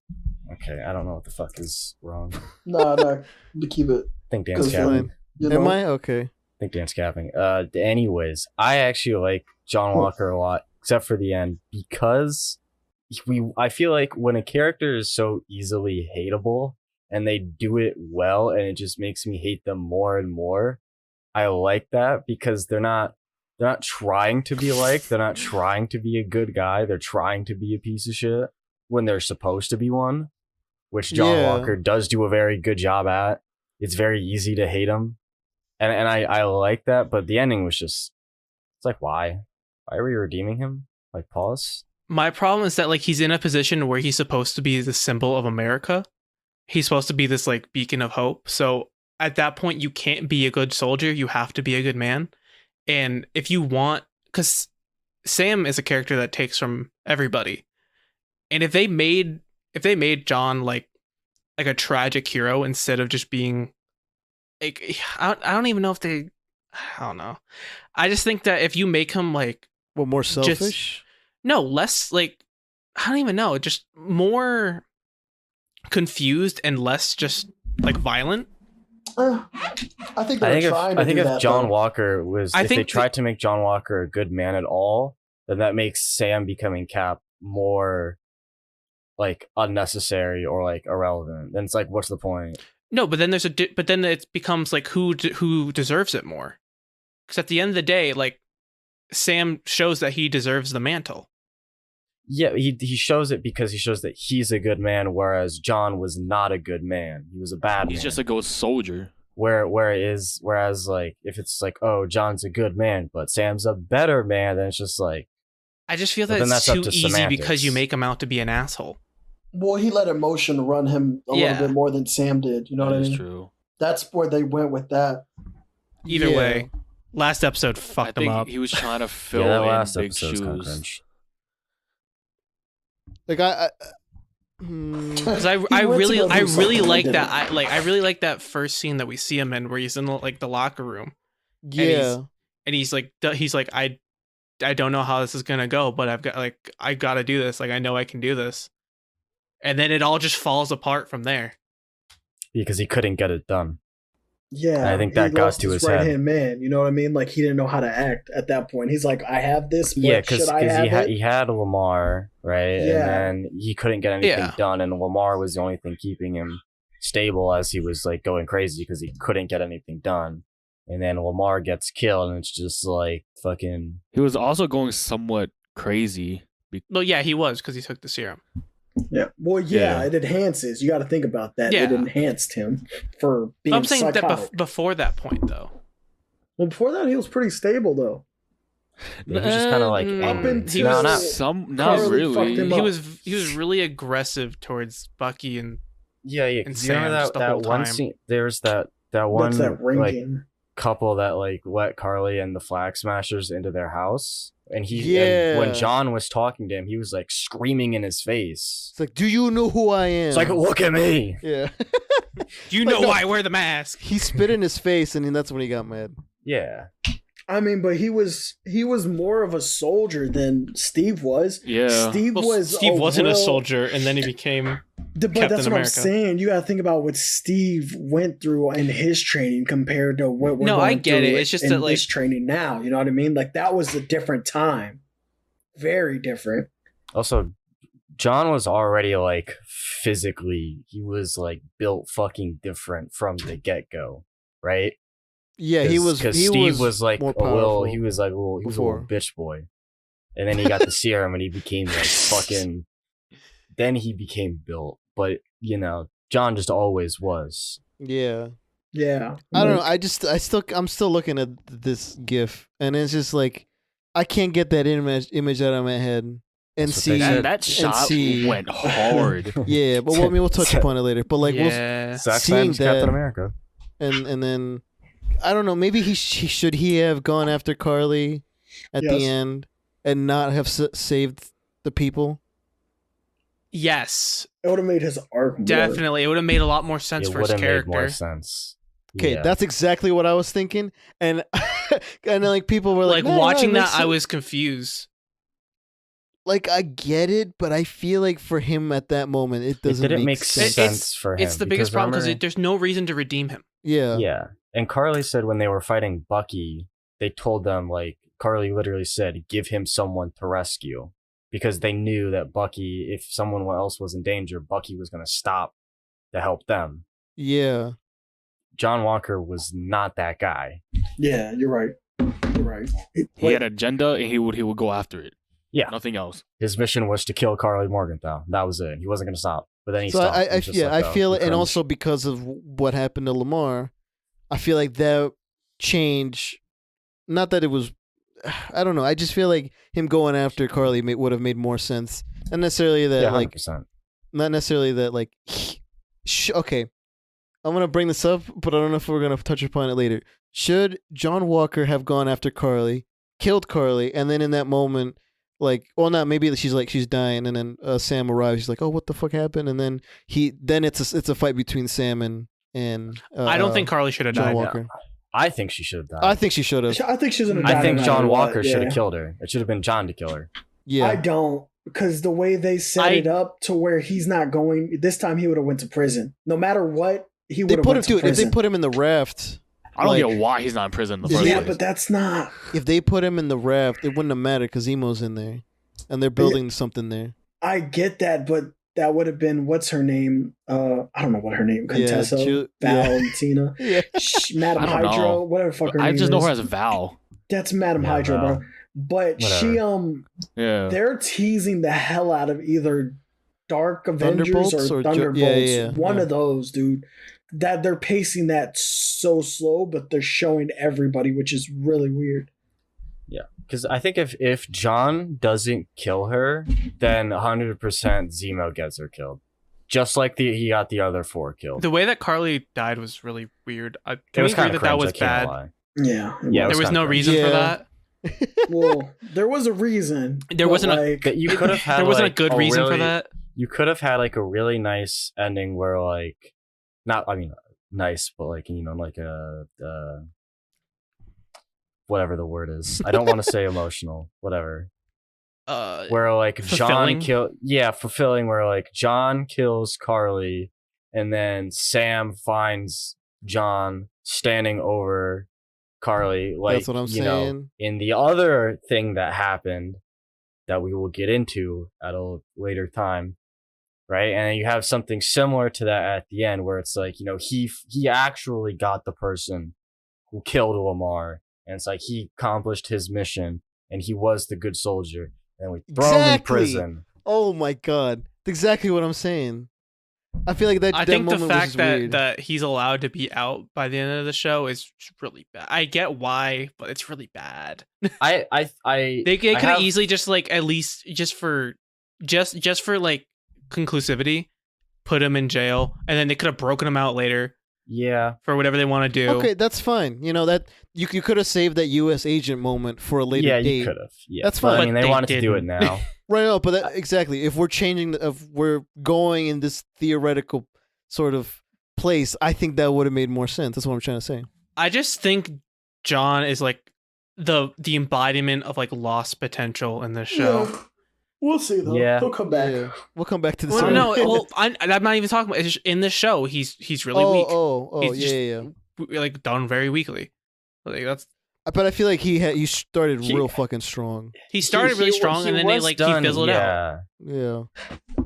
Okay, I don't know what the fuck is wrong. I No, to keep it. think Dan's 'Cause, capping. You know, Am I okay? I think Dan's capping. Anyways, I actually like John Walker a lot, except for the end, because I feel like when a character is so easily hateable and they do it well, and it just makes me hate them more and more. I like that because they're not trying to be liked. They're not trying to be a good guy. They're trying to be a piece of shit when they're supposed to be one, which John Yeah. Walker does do a very good job at. It's very easy to hate him. And I like that, but the ending was just, it's like, why? Why are we redeeming him? Like, pause? My problem is that like he's in a position where he's supposed to be the symbol of America. He's supposed to be this like beacon of hope. So at that point, you can't be a good soldier. You have to be a good man. And if you want, because Sam is a character that takes from everybody, and if they made John like a tragic hero instead of just being like, I don't even know if they, I don't know. I just think that if you make him like What, more selfish? no, less like I don't even know, just more confused and less just like violent. I think they're trying to do if that, John though. Walker was, I if they think tried to make John Walker a good man at all, then that makes Sam becoming Cap more like unnecessary or like irrelevant. Then it's like, what's the point? No, but then but then it becomes like who deserves it more? Because at the end of the day, like Sam shows that he deserves the mantle. Yeah, he shows it because he shows that he's a good man, whereas John was not a good man. He was a bad man. He's just a good soldier. Whereas like if it's like, oh, John's a good man, but Sam's a better man, then it's just like, I just feel But that then it's that's too up to easy semantics. because you make him out to be an asshole. Well, he let emotion run him a Yeah. little bit more than Sam did. You know what I That is mean? true. That's where they went with that. Either Yeah. way, last episode I fucked him think up. he was trying to fill yeah, that in last big episode's kind of shoes. cringe. Like Because I He went to really go do really something like and that. I really like that first scene that we see him in, where he's in like the locker room, yeah. and he's like I don't know how this is gonna go, but I gotta do this. Like I know I can do this, and then it all just falls apart from there. Because he couldn't get it done. Yeah, I think that he got lost to his head. right-hand man. You know what I mean? Like he didn't know how to act at that point. He's like, I have this, but Yeah, should because I have he it? had Lamar, right? Yeah. And then he couldn't get anything Yeah. done, and Lamar was the only thing keeping him stable as he was like going crazy because he couldn't get anything done. And then Lamar gets killed, and it's just like fucking. He was also going somewhat crazy. Well, yeah, he was because he took the serum. Yeah. Well, yeah, Yeah. it enhances. You got to think about that. Yeah. It enhanced him for being I'm saying psychotic. that before that point, though. Well, before that, he was pretty stable, though. He was just kind of like Mm, angry. until- No, not Not Carly fucked really. him He up. was really aggressive towards Bucky and yeah. and Because you remember Sam just the that whole one time. scene? There's that one That's that like ringing. couple that like let Carly and the Flag Smashers into their house, and Yeah. when John was talking to him, he was like screaming in his face. It's like, do you know who I am? It's like, look at me. yeah. you Like, know no. why I wear the mask. He spit in his face, and then that's when he got mad. Yeah. I mean, but he was more of a soldier than Steve was. Yeah. Steve Well, Steve wasn't a soldier, and then he became. But Captain that's what America. I'm saying. You got to think about what Steve went through in his training compared to what we're No, going I get through it. It's just in that, like- this training now. You know what I mean? Like that was a different time, very different. Also, John was already like physically, he was like built fucking different from the get go, right? Yeah, he was. Because He Steve was like more a little. powerful He was like a little. He was a little before. bitch boy, and then he got the serum, and he became like fucking. Then he became built, but you know, John just always was. Yeah. Yeah, I don't know. I'm still looking at this GIF, and it's just like, I can't get that image out of my head and That's what they see. said. That shot see- went hard. Yeah, but I mean, we'll touch upon it later. But like, Yeah. Zack seeing Snyder's Captain that- America. and then I don't know. Maybe he should have gone after Carly at the Yes. end and not have saved the people. Yes, it would have made his arc more. definitely. It would have made a lot more sense It for would his have made more character. sense. Okay, Yeah. that's exactly what I was thinking, and and like people were like, Like "No, watching it makes that, I sense." was confused. like, I get it, but I feel like for him at that moment, it doesn't didn't make sense. sense for him. It's the biggest problem because remember- there's no reason to redeem him. Yeah, Yeah. And Carly said when they were fighting Bucky, they told them, like, Carly literally said, give him someone to rescue. Because they knew that Bucky, if someone else was in danger, Bucky was going to stop to help them. yeah. John Walker was not that guy. Yeah, you're right. You're right. He had an agenda, and he would go after it. Yeah. Nothing else. His mission was to kill Carly Morgenthau. That was it. He wasn't going to stop. But then he So stopped. I It's just yeah, like, I oh, feel he it, and cringed. also because of what happened to Lamar, I feel like that change. Not that it was, I don't know. I just feel like him going after Carly would have made more sense. Not necessarily that Yeah, like, 100%. not necessarily that like. Okay, I'm gonna bring this up, but I don't know if we're gonna touch upon it later. Should John Walker have gone after Carly, killed Carly, and then in that moment, like, well, not maybe she's dying, and then Sam arrives. He's like, "Oh, what the fuck happened?" And then it's a fight between Sam and I don't think Carly should have John died. Walker. I think she should have died. I think she should have. I think she's gonna. I die think no John matter what, Walker should yeah. have killed her. It should have been John to kill her. Yeah, I don't, because the way they set it up to where he's not going this time, he would have went to prison. No matter what, he they would have put him went to to it. If prison. they put him in the raft, I don't Like- get why he's not in prison in the Yeah, first yeah, place. but that's not. if they put him in the raft, it wouldn't have mattered because Emo's in there, and they're building something there. I get that, but that would have been what's her name? I don't know what her name. Yeah, Contessa, yeah. Valentina, Yeah, Madam I don't Hydra, know. whatever the fuck her I name just know is. her as Val. That's Madam Yeah, Hydra, Val. bro. But she Yeah. they're teasing the hell out of either Dark Avengers Thunderbolts or or Thunderbolts. yeah, One yeah. of those, dude. That they're pacing that so slow, but they're showing everybody, which is really weird. Yeah, because I think if John doesn't kill her, then 100% Zemo gets her killed. Just like he got the other 4 killed. The way that Carly died was really weird. It Can we was agree kind that of that cringe, was I can't bad? lie. Yeah. Yeah, it There was kinda no cringe. reason for Yeah. that. Well, there was a reason. There but, wasn't a- like, But you could have had There wasn't like, a good reason for really- that. You could have had like a really nice ending where like, not I mean nice, but like like a whatever the word is. I don't want to say emotional. Whatever. Where like fulfilling? fulfilling. Where like John kills Carly, and then Sam finds John standing over Carly. Like That's what I'm you know, saying. in the other thing that happened that we will get into at a later time, right? And you have something similar to that at the end, where it's like he actually got the person who killed Lamar, and it's like he accomplished his mission, and he was the good soldier. And we throw him in Exactly. prison. Oh my god. That's exactly what I'm saying. I feel like that I that think the moment was fact just that weird. that he's allowed to be out by the end of the show is really bad. I get why, but it's really bad. I They could have- have easily just like at least just for like conclusivity, put him in jail, and then they could have broken him out later yeah. for whatever they want to do. Okay, that's fine. That you could have saved that U.S. agent moment for a later Yeah, date. you could have. Yeah, That's But, fine. I mean, But they they wanted to do it didn't. now. Right, no, but exactly. If we're changing, if we're going in this theoretical sort of place, I think that would have made more sense. That's what I'm trying to say. I just think John is like the embodiment of like lost potential in this show. yeah. We'll see though. Yeah. He'll come back. Yeah. We'll come back to this. Well, later. no, well, I'm not even talking about. It's just, in this show, he's really weak. Oh, He's yeah, just- yeah. Like done very weakly. Like that's But I feel like he started He- real fucking strong. he started really strong, and then was he done, fizzled out. yeah. Yeah.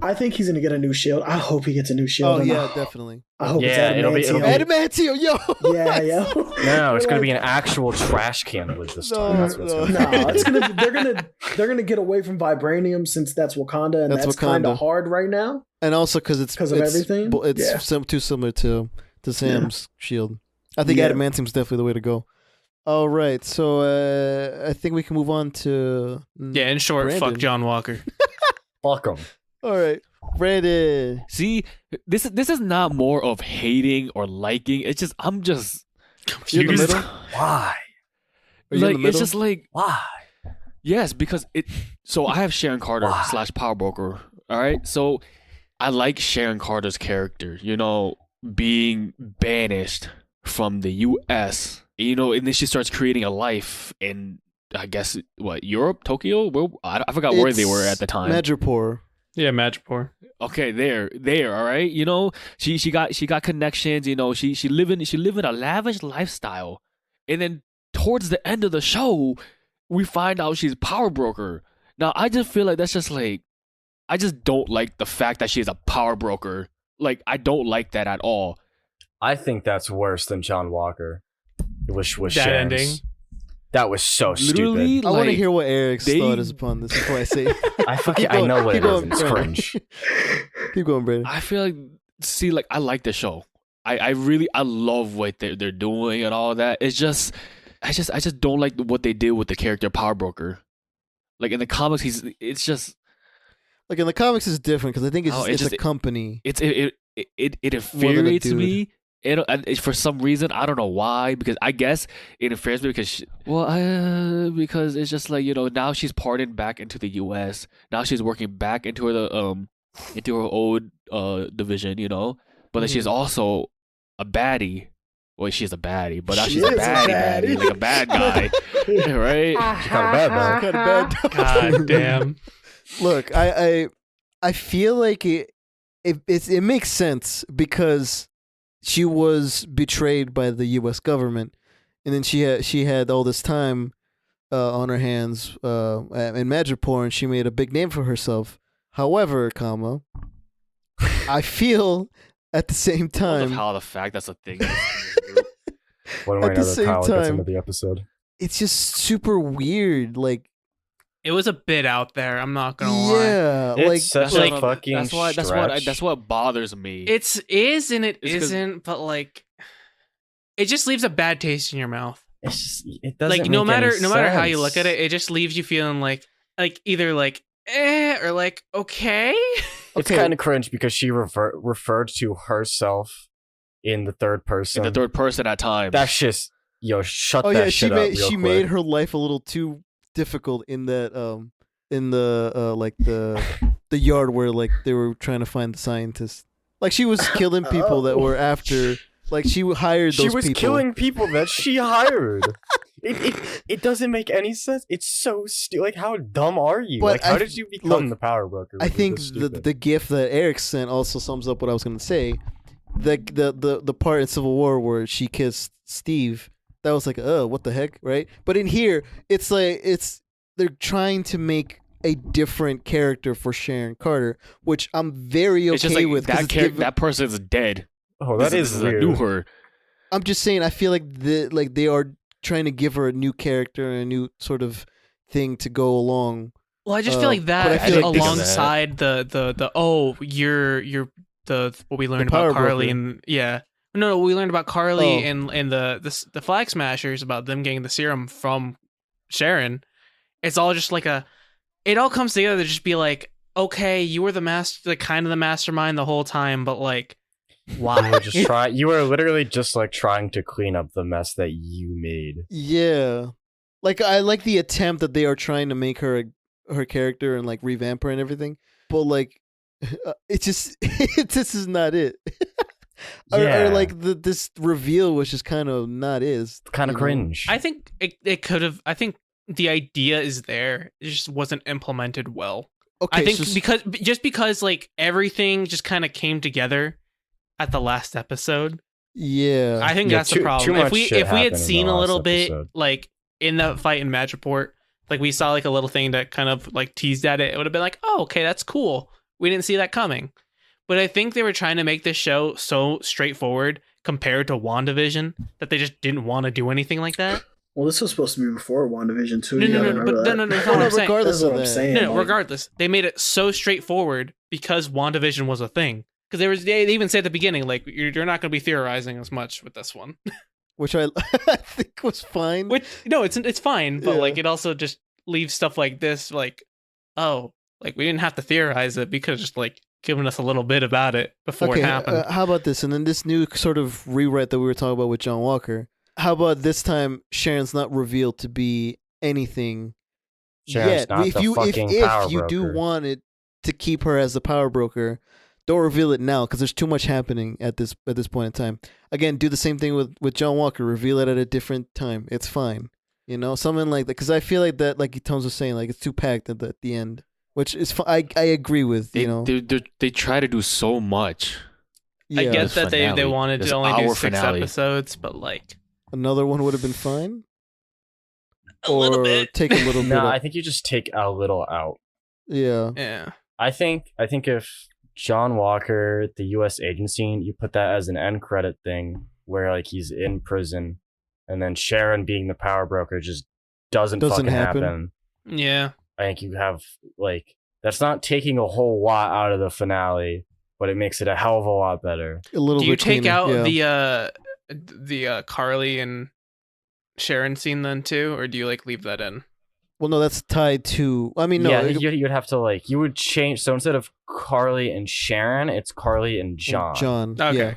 I think he's gonna get a new shield. I hope he gets a new shield. Oh and yeah, definitely. I hope Yeah, it'll be- it's it'll be- adamantium. Adamantio, yo. Yeah, yo. No, it's gonna be an actual trash can lid this time. No, That's what's no. gonna No, it's gonna. They're gonna get away from vibranium since that's Wakanda, and That's that's kind Wakanda. of hard right now. And also because it's 'Cause of everything? It's Yeah. too similar to Sam's shield. I think Yeah. adamantium's definitely the way to go. All right, so I think we can move on to Yeah, in short, Brandon. fuck John Walker. Fuck 'em. All right, Brandon. See, this is not more of hating or liking. It's just I'm just You're in the confused. middle? Why? Are you in Like the middle? it's just like Why? yes, because it. So I have Sharon Carter Why? / Power Broker. All right, so I like Sharon Carter's character. Being banished from the U.S. And then she starts creating a life in, I guess, Europe, Tokyo. I forgot where they were at the time. Madripoor. Yeah, Madripoor. Okay, there, all right. She got connections. She living a lavish lifestyle, and then towards the end of the show, we find out she's a power broker. Now I just feel like that's just like, I just don't like the fact that she's a power broker. Like I don't like that at all. I think that's worse than John Walker. Was That Sharon's. ending. That was so Literally, stupid. I want to like, hear what Eric's they- thought is upon this before I say. I know what keep it is. going, And it's Brandon. cringe. Keep going, Brandon. I feel like I like the show. I love what they're doing and all that. It's just I just don't like what they did with the character Power Broker. Like in the comics, it's just Like in the comics, it's different because I think Oh, it's it's a just- company. it infuriates dude. me. For some reason, I don't know why. Because I guess it infuriates me because it's just like now she's pardoned back into the U.S. Now she's working back into her old division. But then she's also a baddie. Well, she's a baddie, but now She she's a is a baddie, baddie. like a bad guy, right? She's kind of bad though. Kind of bad. God damn. Look, I feel like it makes sense because she was betrayed by the U.S. government, and then she had all this time on her hands in Madripoor, and she made a big name for herself. However, I feel at the same I love time how the fact that's a thing. One way or At the another, same Kyle gets time- into the episode. it's just super weird. Like It was a bit out there. I'm not gonna lie. Yeah, It's like such like, a fucking That's what bothers me. It's is and it It's 'cause- isn't, but like, it just leaves a bad taste in your mouth. It's just, it doesn't Like no make any matter how you look sense. at it, it just leaves you feeling like either like or like okay. It's Okay. kind of cringe because she referred to herself in the third person. In the third person at times. That's just shut oh that yeah, shit up. Real she quick. made her life a little too difficult in that in the like the yard where like they were trying to find the scientists. Like she was killing people that were after. Like she hired those She was people. killing people that she hired. It doesn't make any sense. It's so stupid. Like, how dumb are you? But Like, how I- did you become look, the power broker? I It was think just the stupid. gif that Eric sent also sums up what I was gonna say. The part in Civil War where she kissed Steve, that was like, oh, what the heck, right? But in here, it's like they're trying to make a different character for Sharon Carter, which I'm very it's just okay like with. 'cause that it's character. given- That person's dead. Oh, that This is a weird. new her. I'm just saying, I feel like they are trying to give her a new character and a new sort of thing to go along. Well, I just feel like but I that feel like alongside the you're the what we learned The power about Carly broker. and no we learned about Carly Oh. and the Flag Smashers about them getting the serum from Sharon. It's all just like it all comes together to just be like, okay, you were the mastermind the whole time, but like, why? You were just you were literally just like trying to clean up the mess that you made. Yeah, like I like the attempt that they are trying to make her her character and like revamp her and everything, but like it just this is not it. Or like this reveal was just kind of not is Kind of cringe. I think it could have. I think the idea is there. It just wasn't implemented well. Okay, I think so because like everything just kind of came together at the last episode. yeah, I think Yeah, that's too the problem. much If we shit if we had happened in seen the a last little bit episode. like in the fight in Madripoor, like we saw like a little thing that kind of like teased at it, it would have been like, oh, okay, that's cool. We didn't see that coming. But I think they were trying to make this show so straightforward compared to WandaVision that they just didn't want to do anything like that. Well, this was supposed to be before WandaVision too. No, you no, gotta no, remember but no, that. that's not what I'm saying. regardless That's what of I'm that. saying. No, like- regardless, they made it so straightforward because WandaVision was a thing. Because they even said at the beginning, like, you're not going to be theorizing as much with this one. which I I think was fine. Which no, it's fine, but Yeah. like it also just leaves stuff like this, like, oh, like we didn't have to theorize it because just like giving us a little bit about it before it happened. How about this? And then this new sort of rewrite that we were talking about with John Walker. How about this time Sharon's not revealed to be anything Sharon's yet? not if the you fucking if power you do broker. want it to keep her as the power broker, don't reveal it now because there's too much happening at this point in time. Again, do the same thing with John Walker. Reveal it at a different time. It's fine. You know, something like that. Because I feel like that, like Tones was saying, like it's too packed at the end, which is I agree with. They, you know, they try to do so much. yeah. I get This that they finale, wanted this to only do hour 6 finale. episodes, but like Another one would have been fine. a little Or bit. take a little bit. No, out. I think you just take a little out. Yeah. Yeah. I think if John Walker, the U.S. agency, you put that as an end credit thing where like he's in prison, and then Sharon being the power broker just doesn't fucking happen. happen. Yeah. I think you have like that's not taking a whole lot out of the finale, but it makes it a hell of a lot better. A little Do you bit take cleaner, out yeah. the Carly and Sharon scene then too, or do you like leave that in? Well, no, that's tied to. I mean, no. Yeah, you'd have to like you would change. So instead of Carly and Sharon, it's Carly and John. John. Okay. Yeah.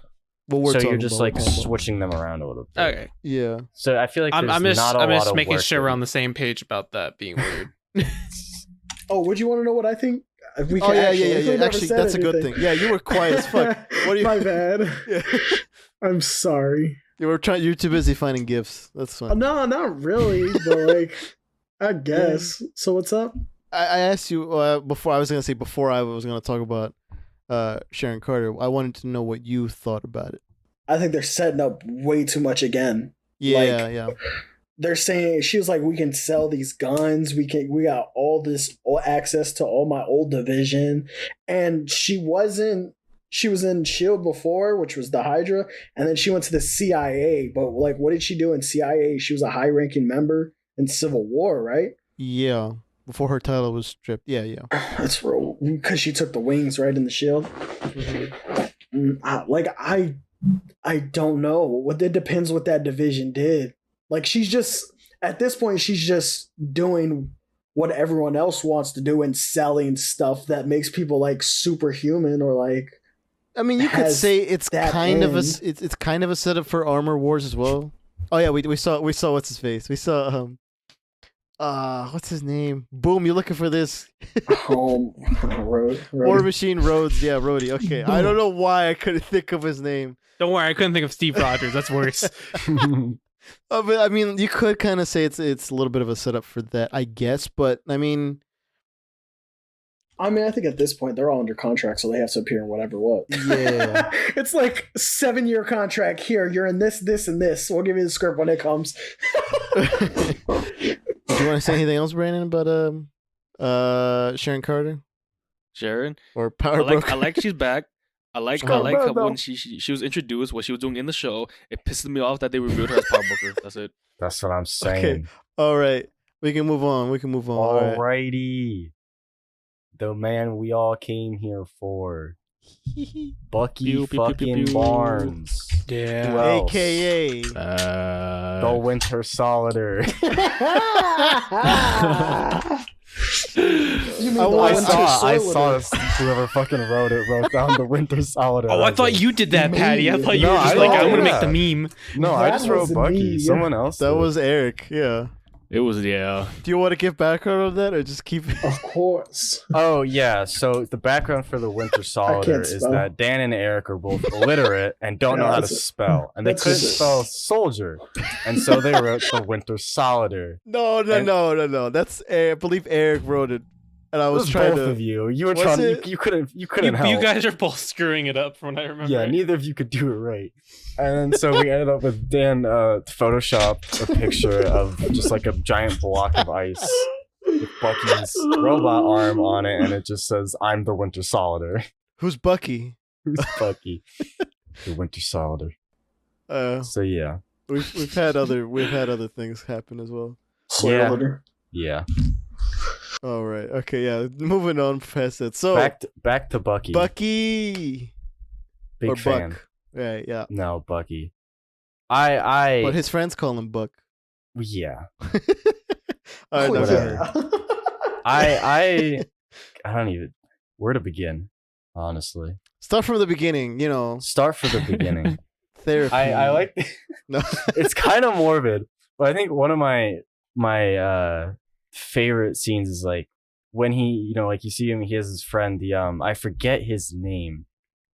What we're So talking you're just about, like we're talking about. switching them around a little bit. Okay. Yeah. So I feel like there's I'm just not a lot of making work sure that we're you- on the same page about that being weird. Oh, would you want to know what I think? We Oh can yeah, actually, yeah, we yeah. never Actually, said that's a good anything. thing. Yeah, you were quiet as fuck. What do you? My bad. Yeah. I'm sorry. You were trying. You're too busy finding gifts. That's fine. No, not really, but like, I guess. So what's up? I asked you before. I was gonna say before I was gonna talk about Sharon Carter. I wanted to know what you thought about it. I think they're setting up way too much again. Yeah, Like- yeah. They're saying she was like, we can sell these guns. We got all access to all my old division, and she was in Shield before, which was the Hydra, and then she went to the CIA. But like, what did she do in CIA? She was a high-ranking member in Civil War, right? Yeah. before her title was stripped. Yeah. That's real because she took the wings right in the shield. I don't know. What it depends what that division did. Like she's just at this point she's just doing what everyone else wants to do and selling stuff that makes people like superhuman or like. I mean, you could has say it's that kind of a end. it's kind of a setup for Armor Wars as well. Oh yeah, we saw what's his face. We saw what's his name? Boom, you're looking for this. Road. War Machine Rhodes, yeah, Rhodey. Okay, I don't know why I couldn't think of his name. Don't worry, I couldn't think of Steve Rogers. That's worse. But I mean, you could kind of say it's a little bit of a setup for that, I guess. But I mean, I think at this point they're all under contract, so they have to appear in whatever what. Yeah. It's like 7-year contract. Here, you're in this, and this. We'll give you the script when it comes. do you want to say anything else, Brandon, about Sharon Carter Sharon. or Power I like she's back. I like how when she was introduced, what she was doing in the show. It pisses me off that they revealed her as Power Booker. That's it. That's what I'm saying. Okay. All right, we can move on. All right. Alrighty. The man we all came here for. Bucky Pew, pew, pew, pew, fucking pew. Barnes. Yeah. Who else? AKA The Winter Solider. You mean I saw this, whoever fucking wrote down the Winter Solider. Oh, I thought you did that, Patty. I thought you No, were just I like, don't I'm gonna do make the that. meme. No, I That just wrote wasn't Bucky. me, yeah. Someone else. that did. was Eric. Yeah. It was Do Do you want to give background on that, or just keep? Of course. Oh yeah, so the background for the Winter Solider is spell. that Dan and Eric are both illiterate and don't know how to that's it. spell, and they That's couldn't just- spell soldier, and so they wrote the Winter Solider. No. That's I believe Eric wrote it, and I It was was trying both to. of you. You were Was trying. it? You couldn't You help. guys are both screwing it up from what I remember. Yeah, neither of you could do it right. And so we ended up with Dan photoshopped a picture of just like a giant block of ice with Bucky's robot arm on it, and it just says, "I'm the Winter Solider." Who's Bucky? Who's Bucky? The Winter Solider. So yeah. We've had other things happen as well. Solider. Yeah. All right. Okay. Yeah. Moving on past that. So Back to Bucky. Bucky Big or fan. Buck. Right. Yeah. No, Bucky. I But his friends call him Buck. yeah. All right. Oh, now go whatever. ahead. I don't even where to begin, honestly. Start from the beginning. You know, Start for the beginning. therapy. I like No. it's kind of morbid, but I think one of my favorite scenes is like when he, like you see him, he has his friend, the I forget his name,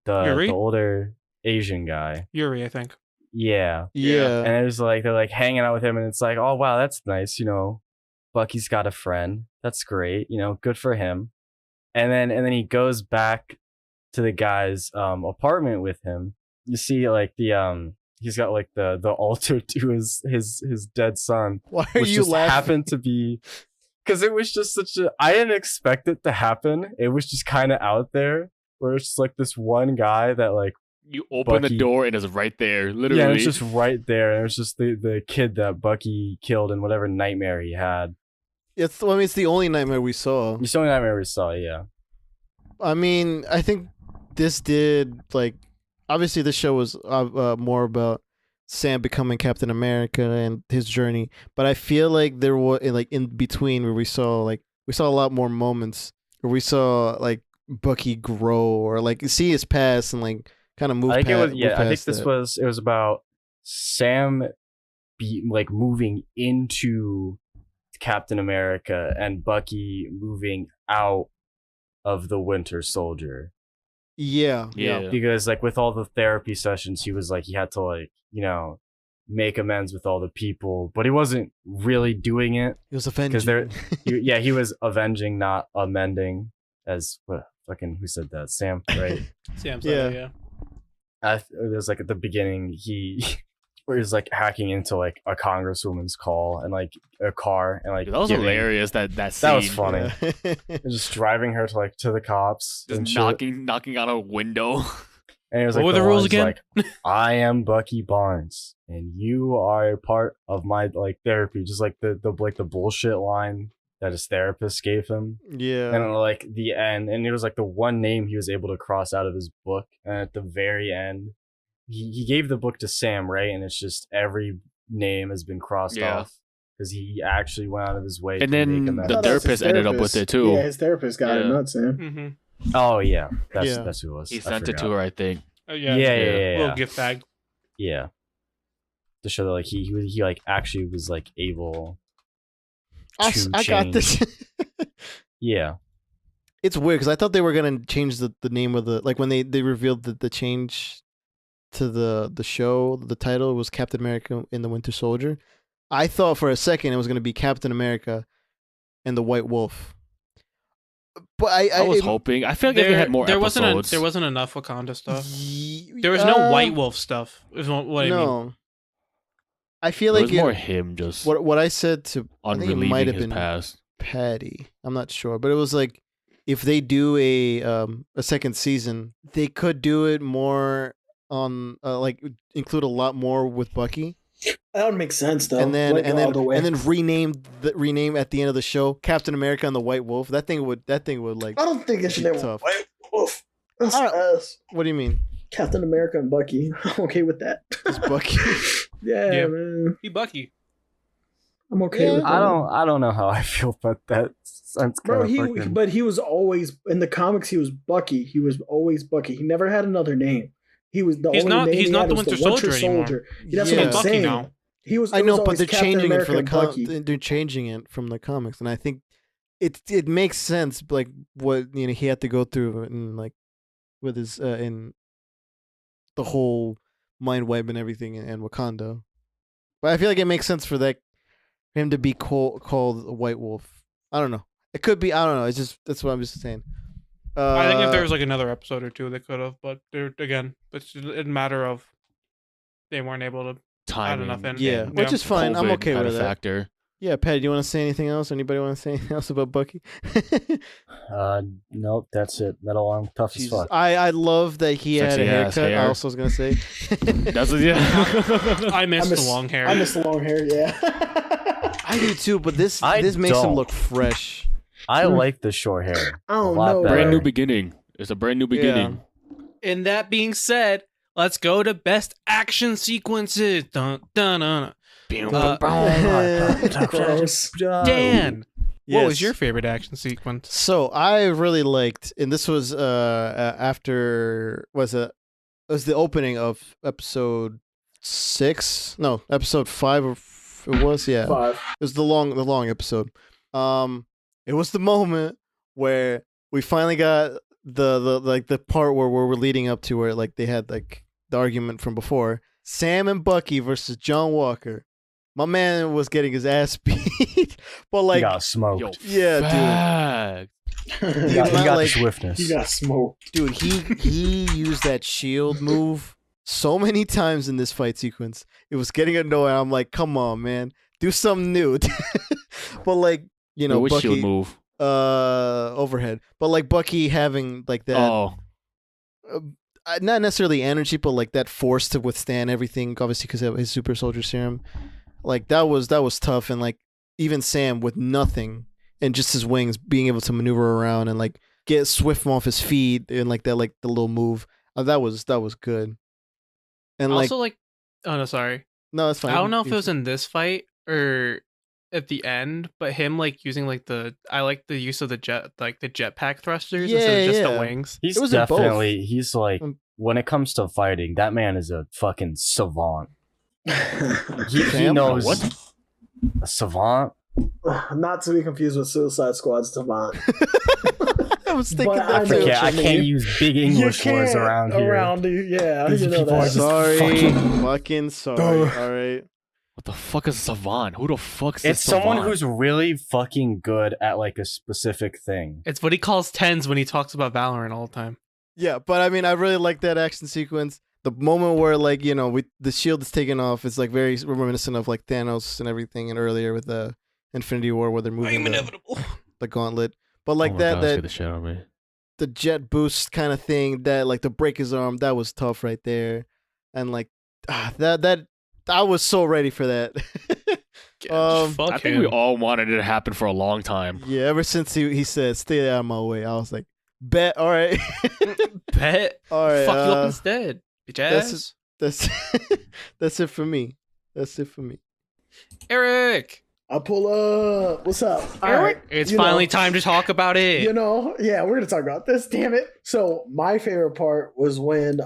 Yuri? the older Asian guy. Yuri, I think. Yeah. Yeah. And it was like they're like hanging out with him, and it's like, oh wow, that's nice. Bucky's got a friend. That's great. Good for him. And then he goes back to the guy's apartment with him. You see like the he's got like the altar to his dead son, Why are which you just laughing? happened to be because it was just I didn't expect it to happen. It was just kind of out there where it's just like this one guy that like. You open Bucky. the door and it's right there, literally. Yeah, it's just right there. And it's just the kid that Bucky killed in whatever nightmare he had. It's the only nightmare we saw. It's the only nightmare we saw, yeah. I mean, I think this did like obviously the show was more about Sam becoming Captain America and his journey, but I feel like there was like in between where we saw a lot more moments where we saw like Bucky grow or like see his past and like kind of move. I think it was move I think past this that. was about Sam moving into Captain America and Bucky moving out of the Winter Soldier. Yeah. Yeah. Because like with all the therapy sessions, he was like he had to make amends with all the people, but he wasn't really doing it. It was Because avenging. he was avenging, not amending. As who said that? Sam, right? Sam Yeah. said, yeah. It was like at the beginning, where he's like hacking into like a congresswoman's call and like a car and like That was giving- hilarious. That scene. That was funny. Yeah. And just driving her to the cops and Just shit. knocking on a window. And it was What like were the rules lines again? Like, I am Bucky Barnes, and you are a part of my like therapy. Just like the bullshit line that his therapist gave him. Yeah. And like the end, and it was like the one name he was able to cross out of his book. And at the very end, he gave the book to Sam, right? And it's just every name has been crossed off because he actually went out of his way. And to then make him the therapist ended up with it too. Yeah, his therapist got it, not Sam. Mm-hmm. Oh yeah, Yeah. that's who it was. He I sent it forgot. to her, I think. Oh, Yeah. Little gift bag. Yeah. To show that like he like actually was like able to I got this. Yeah. It's weird because I thought they were gonna change the name of the, like, when they revealed the change to the show. The title was Captain America and the Winter Soldier. I thought for a second it was gonna be Captain America and the White Wolf. But I was hoping. I feel like if they had more episodes. There wasn't enough Wakanda stuff. Ye- There was no White Wolf stuff. Is what I mean. No. I feel It like was more him just what I said to, I think it might unrelieving have his been past. Patty. I'm not sure, but it was like, if they do a second season, they could do it more on like include a lot more with Bucky, That would make sense though. and then Like, and all then the way. and then rename at the end of the show Captain America and the White Wolf. That thing would like. I don't think it should be name tough. White Wolf. That's I don't- ass. What do you mean? Captain America and Bucky. I'm okay with that. Just Bucky? yeah, Yeah. man. Be Bucky. I'm okay Yeah. with that. I don't know how I feel about that. Sounds Bro, kind of but he was always in the comics. He was Bucky. He was always Bucky. He never had another name. He was the He's only not- name he's he not had the was Winter Soldier anymore. That's Yeah. what I'm Bucky saying. now. He was. I it was know, but always they're Captain changing it for America the and Bucky. they're changing it from the comics, and I think it makes sense. Like what he had to go through, and like with his in the whole mind wipe and everything and Wakanda. But I feel like it makes sense for him to be called a White Wolf. I don't know. It could be. I don't know. It's just that's what I'm just saying. I think if there was like another episode or two, they could have. But it's a matter of they weren't able to. Timing. enough in. yeah, which is fine. I'm COVID okay had with a that. factor. Yeah, Patty, do you want to say anything else? Anybody want to say anything else about Bucky? Nope, that's it. Metal arm, tough as Jesus. fuck. I love that he had Sexy a ass haircut. I hair. also was gonna say. That's what, yeah. I miss miss- the long hair. I miss the long hair. Yeah. I do too, but this I makes him don't. look fresh. I like the short hair. I don't a lot know. better. Brand new beginning. It's a brand new beginning. And that being said, let's go to best action sequences. Dun, dun, dun. Gross. Dan, what was Yes. your favorite action sequence? So I really liked, and this was after it was the opening of episode 6? No, episode 5. It was 5. It was the long episode. It was the moment where we finally got the part where we're leading up to where like they had like the argument from before. Sam and Bucky versus John Walker. My man was getting his ass beat, but like, He got smoked. Yo, yeah, dude. He got not the like- swiftness. He got smoked. Dude, he used that shield move so many times in this fight sequence. It was getting annoying. I'm like, come on, man, do something new. But like, Which Bucky, shield move? overhead. But like Bucky having like that, Oh, not necessarily energy, but like that force to withstand everything. Obviously, because of his super soldier serum. Like that was tough, and like even Sam with nothing and just his wings being able to maneuver around and like get Swift off his feet and like that, like the little move. That was good. And like, Also, like, oh no, sorry. no, it's fine. I don't know if it was in this fight or at the end, but him like using like I like the use of the jetpack thrusters instead of just Yeah. the wings. He's It was in both. definitely, he's like, Um, when it comes to fighting, that man is a fucking savant. He Sam? knows What? a savant. Not to be confused with Suicide Squad's Savant. I was thinking But that I too. know I what you can't mean. use big English words around here. Yeah, These you know people are that. just Sorry, fucking- fucking sorry. Ugh. All right. what the fuck is savant? Who the fuck's It's this someone savant? who's really fucking good at like a specific thing. It's what he calls tens when he talks about Valorant all the time. Yeah, but I mean, I really like that action sequence. The moment where like the shield is taken off, it's like very reminiscent of like Thanos and everything, and earlier with the Infinity War where they're moving the gauntlet. But like Oh my that God, scared the that shit out of me. the jet boost kind of thing, that like the break his arm, that was tough right there, and like that I was so ready for that. Fuck I think him. we all wanted it to happen for a long time. Yeah, ever since he said stay out of my way, I was like, bet. All right, Bet. all right. Fuck you up instead, bitch that's- ass. That's that's it for me. That's it for me. Eric. I pull up. What's up? All right. It's You finally know, time to talk about it. yeah, we're gonna talk about this. Damn it! So my favorite part was when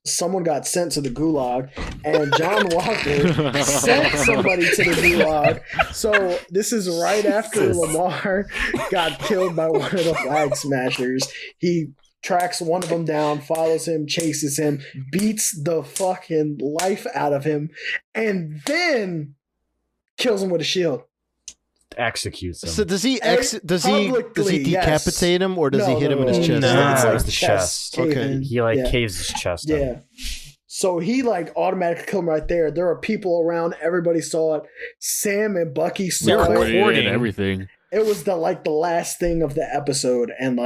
someone got sent to the gulag, and John Walker sent somebody to the gulag. So this is right after Lamar got killed by one of the flag smashers. He tracks one of them down, follows him, chases him, beats the fucking life out of him, and then kills him with a shield. Executes him. So does he Publicly, decapitate him or does he hit him in his chest? No. It's like It's the chest. cave Okay. in. He caves his chest up. Yeah. So he automatically killed him right there. There are people around. Everybody saw it. Sam and Bucky saw Recorded it. it and everything. It was the last thing of the episode, and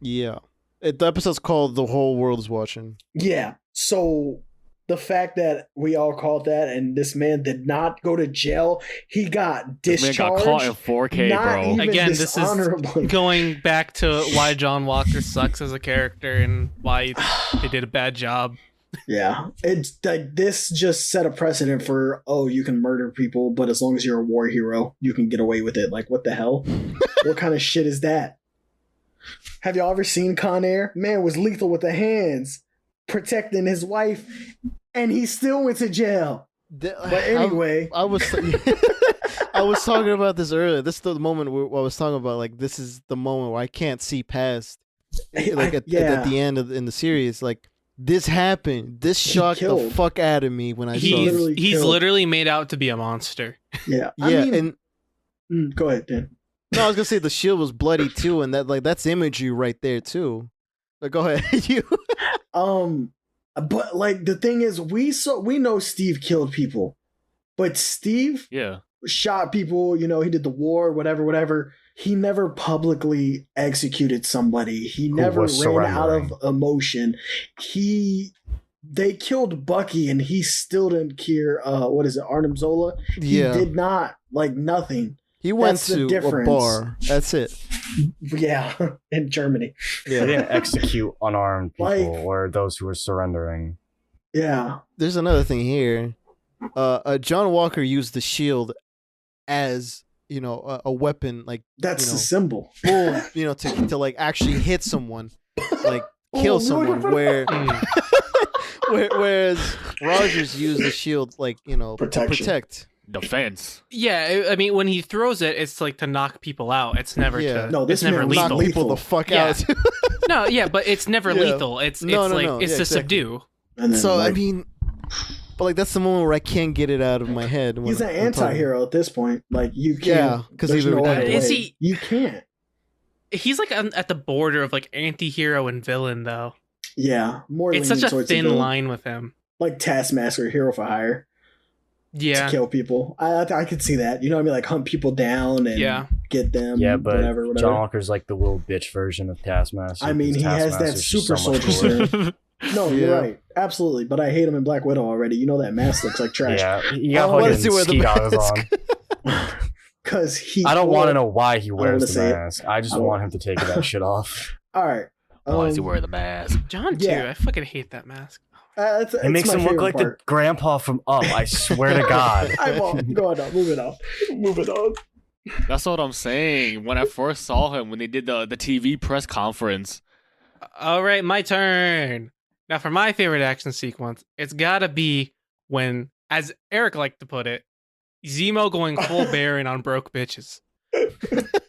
Yeah. The episode's called "The Whole World Is Watching." yeah. So the fact that we all called that, and this man did not go to jail, he got This man discharged. got caught in 4K, not bro. even Again, this is dishonorably. Going back to why John Walker sucks as a character and why they did a bad job. Yeah, it's like this just set a precedent for you can murder people, but as long as you're a war hero, you can get away with it. Like, what the hell? What kind of shit is that? Have y'all ever seen Con Air? Man was lethal with the hands, protecting his wife, and he still went to jail. But anyway, I was I was talking about this earlier. This is the moment where I was talking about. Like, this is the moment where I can't see past. Like at the end in the series, like this happened. This shocked the killed. fuck out of me when I saw He's this. killed. literally made out to be a monster. yeah, Yeah, I mean, and go ahead, Dan. no, I was gonna say the shield was bloody too, and that's imagery right there too. But go ahead, you. But the thing is, we know Steve killed people, but Steve Yeah. shot people. He did the war, whatever. He never publicly executed somebody. He never was ran out of surrendering. emotion. They killed Bucky, and he still didn't care. What is it, Arnim Zola? He Yeah, did not nothing. he went That's the to a difference. bar. That's it. Yeah, in Germany. They didn't execute unarmed people Like- or those who were surrendering. Yeah, There's another thing here. John Walker used the shield as a weapon, like that's You the know. symbol. full, to like actually hit someone, like kill Oh, someone. look at that. Whereas Rogers used the shield like to Protection. protect. Defense. Yeah, I mean, when he throws it, it's like to knock people out. It's never Yeah. to. No, this it's never man was Knock lethal. not people the lethal. fuck Yeah. out. No, yeah, but it's never Yeah. lethal. It's No, it's no, it's yeah, to exactly. subdue. And then, So I mean, but like that's the moment where I can't get it out of my head. when he's an I'm talking. anti-hero at this point. Like, you can't. Yeah, 'cause there's he's a no other redundant. Is way. he- You can't. He's like at the border of like anti-hero and villain, though. Yeah, more. It's such leaning a towards the thin villain. line with him. Like Taskmaster, hero for hire, Yeah, to kill people. I could see that. You know what I mean? Like hunt people down and yeah. get them. Yeah, but whatever. John Walker's like the little bitch version of Taskmaster. I mean, because he has that Taskmaster's just super so much soldier cooler. serum. No, you're Yeah. right. Absolutely. But I hate him in Black Widow already. You know that mask looks like trash. Yeah, he got I wanna fucking see where the ski goggles mask- on. Because he. I don't want to know why he wanna wears the say it. mask. I just I don't- want him to take that shit off. All right. Why does he wear the mask? John too. Yeah. I fucking hate that mask. It makes him look like the grandpa from Up. I swear to God. I won't. Go on. Move it on. Move it on. That's what I'm saying. When I first saw him, when they did the TV press conference, All right, my turn. Now, for my favorite action sequence, it's gotta be when, as Eric liked to put it, Zemo going full Baron on broke bitches.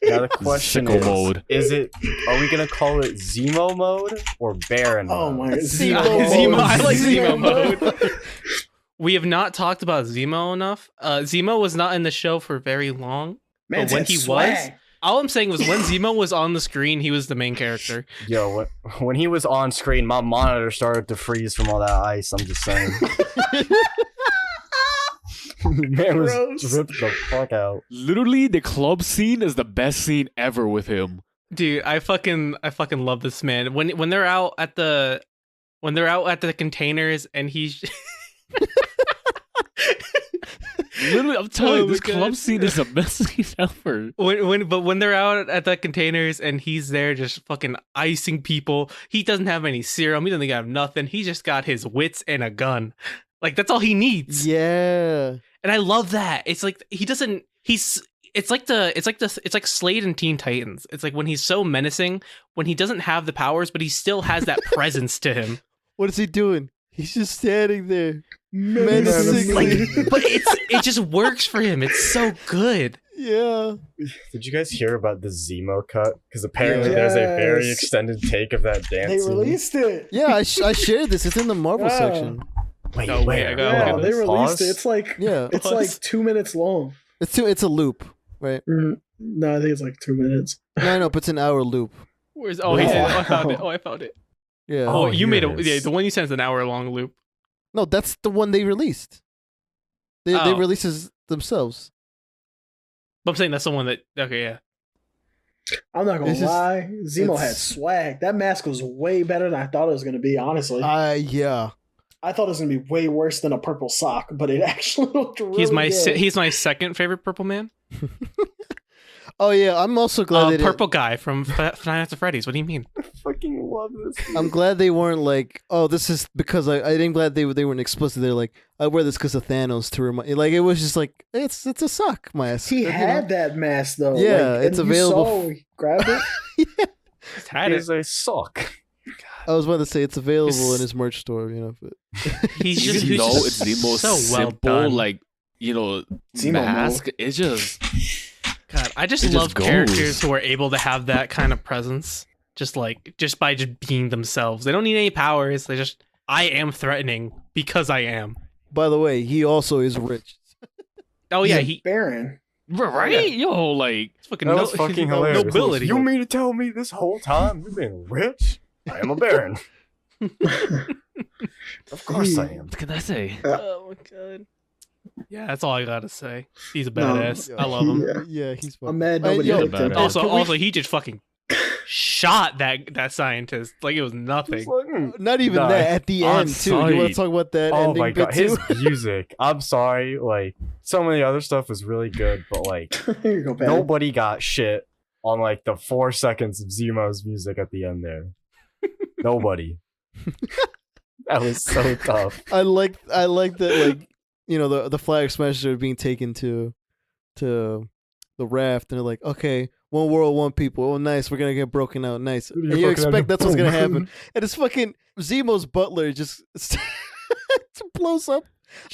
Now the question Sicko is, mode. are we gonna call it Zemo mode or Baron Oh mode? my. Zemo. I like Zemo mode. mode. We have not talked about Zemo enough. Zemo was not in the show for very long. Man, But when said he swag. All I'm saying was when Zemo was on the screen, he was the main character. Yo, when he was on screen, my monitor started to freeze from all that ice. I'm just saying. Man was Gross. dripped the fuck out. literally the club scene is the best scene ever with him. Dude, I fucking love this man. When they're out at the containers and he's Literally, I'm telling Oh you, my this God. club scene is the best scene ever. When they're out at the containers and he's there just fucking icing people, he doesn't have any serum. He doesn't have nothing. He just got his wits and a gun. Like that's all he needs. Yeah. And I love that. It's like he doesn't. It's like Slade in Teen Titans. It's like when he's so menacing, when he doesn't have the powers, but he still has that presence to him. What is he doing? He's just standing there. Menacingly. Menacingly. But it just works for him. It's so good. Yeah. Did you guys hear about the Zemo cut? Because apparently Yeah. there's a very Yes. extended take of that dance. They scene. released it. Yeah, I shared this. It's in the Marvel Yeah. section. Wait, Oh, wait, where? I gotta Yeah, look at they this. released Pause? it. It's like Yeah. it's Pause. like 2 minutes long. It's a loop, right? No, I think it's like 2 minutes. No, but it's an hour loop. Where's oh he said, Wow. I found it. Oh, I found it. Yeah. Oh, Oh, you made here a it is. the one you sent is an hour long loop. No, that's the one they released. They Oh. released this themselves. But I'm saying that's the one that okay, yeah. I'm not gonna It's just- lie. Zemo had it's- swag. That mask was way better than I thought it was gonna be. Honestly, Yeah. I thought it was gonna be way worse than a purple sock, but it actually looked really He's my good. he's my second favorite purple man. Oh yeah, I'm also glad they didn't- Purple guy from Five Nights at Freddy's. What do you mean? I fucking love this. I'm glad they weren't like, oh, this is because I didn't glad they weren't explicit. They're like, I wear this because of Thanos to remind. Like it was just like it's a sock mask. He you know? had that mask though. Yeah, like, it's and you available saw he grabbed it. Just had It it. is a sock. I was about to say it's available It's- in his merch store. You know, but He's You just know, he's it's the most so well simple, done. like Zemo mask. It's just God, I just It just love goes. characters who are able to have that kind of presence. Just by just being themselves. They don't need any powers. They just I am threatening because I am. by the way, he also is rich. Oh yeah, He's a he Baron. right, yo, like he's fucking That no, was fucking he's hilarious. nobility. You mean to tell me this whole time you've been rich? I am a baron. Of course I am. what can I say? Oh my god. Yeah, that's all I gotta say. He's a No, bad yeah. I love him. Yeah. Yeah, he's. I'm mad Hey, nobody yo, picked him. badass. Also, he just fucking shot that scientist like it was nothing. It's like, Not even Nah, that at the on end too. You want site. to talk about that oh ending my god, bit too? his music. I'm sorry, like some of the other stuff was really good, but like Here you go, Baron. nobody got shit on like the 4 seconds of Zemo's music at the end there. Nobody. That was so tough. I like that, like, you know, the flag smashers are being taken to the raft, and they're like, okay, one world, one people. Oh, nice, we're gonna get broken out. Nice. What are you And you fucking expect under- that's what's gonna happen. And it's fucking Zemo's butler just blows up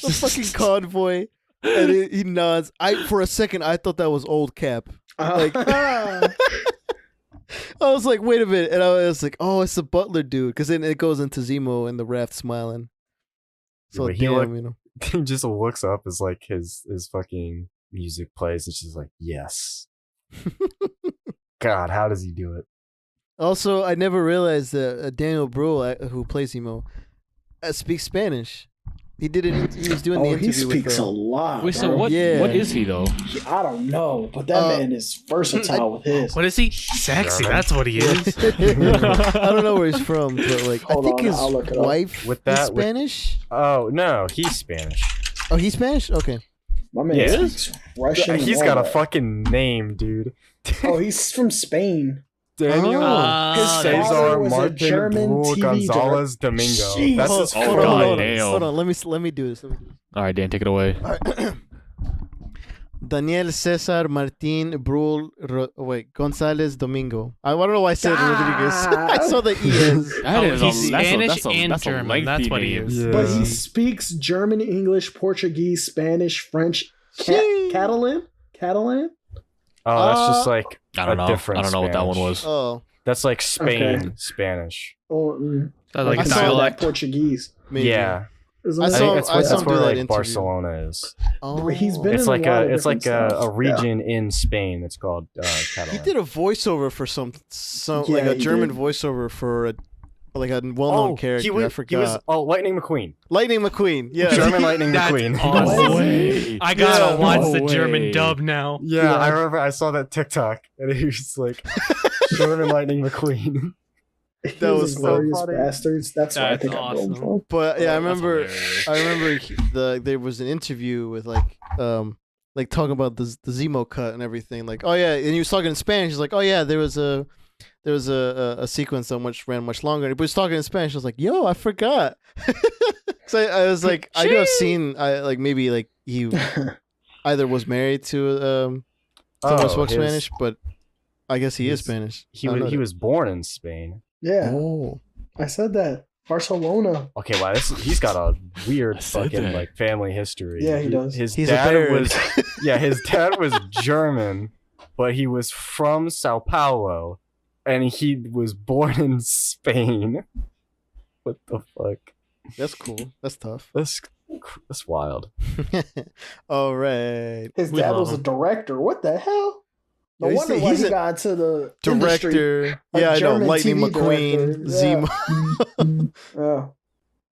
the fucking convoy, and he nods. For a second, I thought that was old Cap. Like- I was like, wait a minute, and I was like, oh, it's the butler dude, because then it goes into Zemo and the raft smiling. So But he damn, looked- you know. He just looks up as like his fucking music plays. It's just like, yes. God, how does he do it? Also, I never realized that Daniel Bruhl, who plays Zemo, speaks Spanish. He did it. He was doing the Oh, he interview speaks a with. lot. Wait, so bro. what? Yeah. What is he though? I don't know, but that man is versatile with his. What is he? Sexy. German. That's what he is. I don't know where he's from, but like Hold I think on, his I'll look it up. wife With is that- with- Spanish. Oh no, he's Spanish. Oh, he's Spanish. Okay. My man Yeah. speaks Russian. and He's all got a that. fucking name, dude. Oh, he's from Spain. Daniel Oh. His Cesar father was a Martin German Bruhl TV Gonzalez Domingo. Jeez. That's Hold- his oh, full God name. damn. Hold on. Let me do this. All right, Dan, take it away. All right. Daniel Cesar Martin Bruhl Gonzalez Domingo. I don't know why I said Rodriguez. I saw the ES. That is he's a, that's Spanish a, and that's a German. lengthy That's what he name. is. Yeah. But he speaks German, English, Portuguese, Spanish, French, Sheesh. Catalan. Catalan. Oh, that's just like I don't a know. different I don't know what that one Spanish. was. Oh, That's like Spain Okay. Spanish. Oh, That's like I a saw that dialect. Portuguese. maybe. Yeah, Isn't I I that- saw- think that's I where, saw that's him where do that like interview. Barcelona is. Oh. He's been It's in like a lot a of it's like different a stuff. region in Spain. It's called He Catalan. did a voiceover for some Yeah, like a he German did. voiceover for a well-known character. He I was, forgot. Lightning McQueen. Lightning McQueen. Yeah. German Lightning That's McQueen. awesome. No way. I gotta Yeah, watch no the German way. dub now. Yeah, Yeah. I remember I saw that TikTok and he was like German Lightning McQueen. He was was so Glorious funny. Bastards. That's what I That's think I know him awesome. from. But yeah, I That's remember. hilarious. I remember there was an interview with like talking about the Zemo cut and everything. Like, oh yeah, and he was talking in Spanish. He's like, oh yeah, there was a sequence that ran much longer. But he was talking in Spanish. I was like, yo, I forgot. So I was like, I do have seen, maybe like he either was married to someone who spoke his- Spanish, but I guess he is his- Spanish. He I know was he that. was born in Spain. Yeah, Oh, I said that. Barcelona. Okay, wow, he's got a I weird said fucking that. like family history. Yeah, he does. His he's a dad baron. was his dad was German, but he was from Sao Paulo, and he was born in Spain. What the fuck? That's cool. That's tough. That's wild. All right. His We dad love was a him. director. What the hell? No Yeah, wonder why he's he a got into the industry. Director. A Yeah, I know. German Lightning TV McQueen. director. Zemo. Yeah,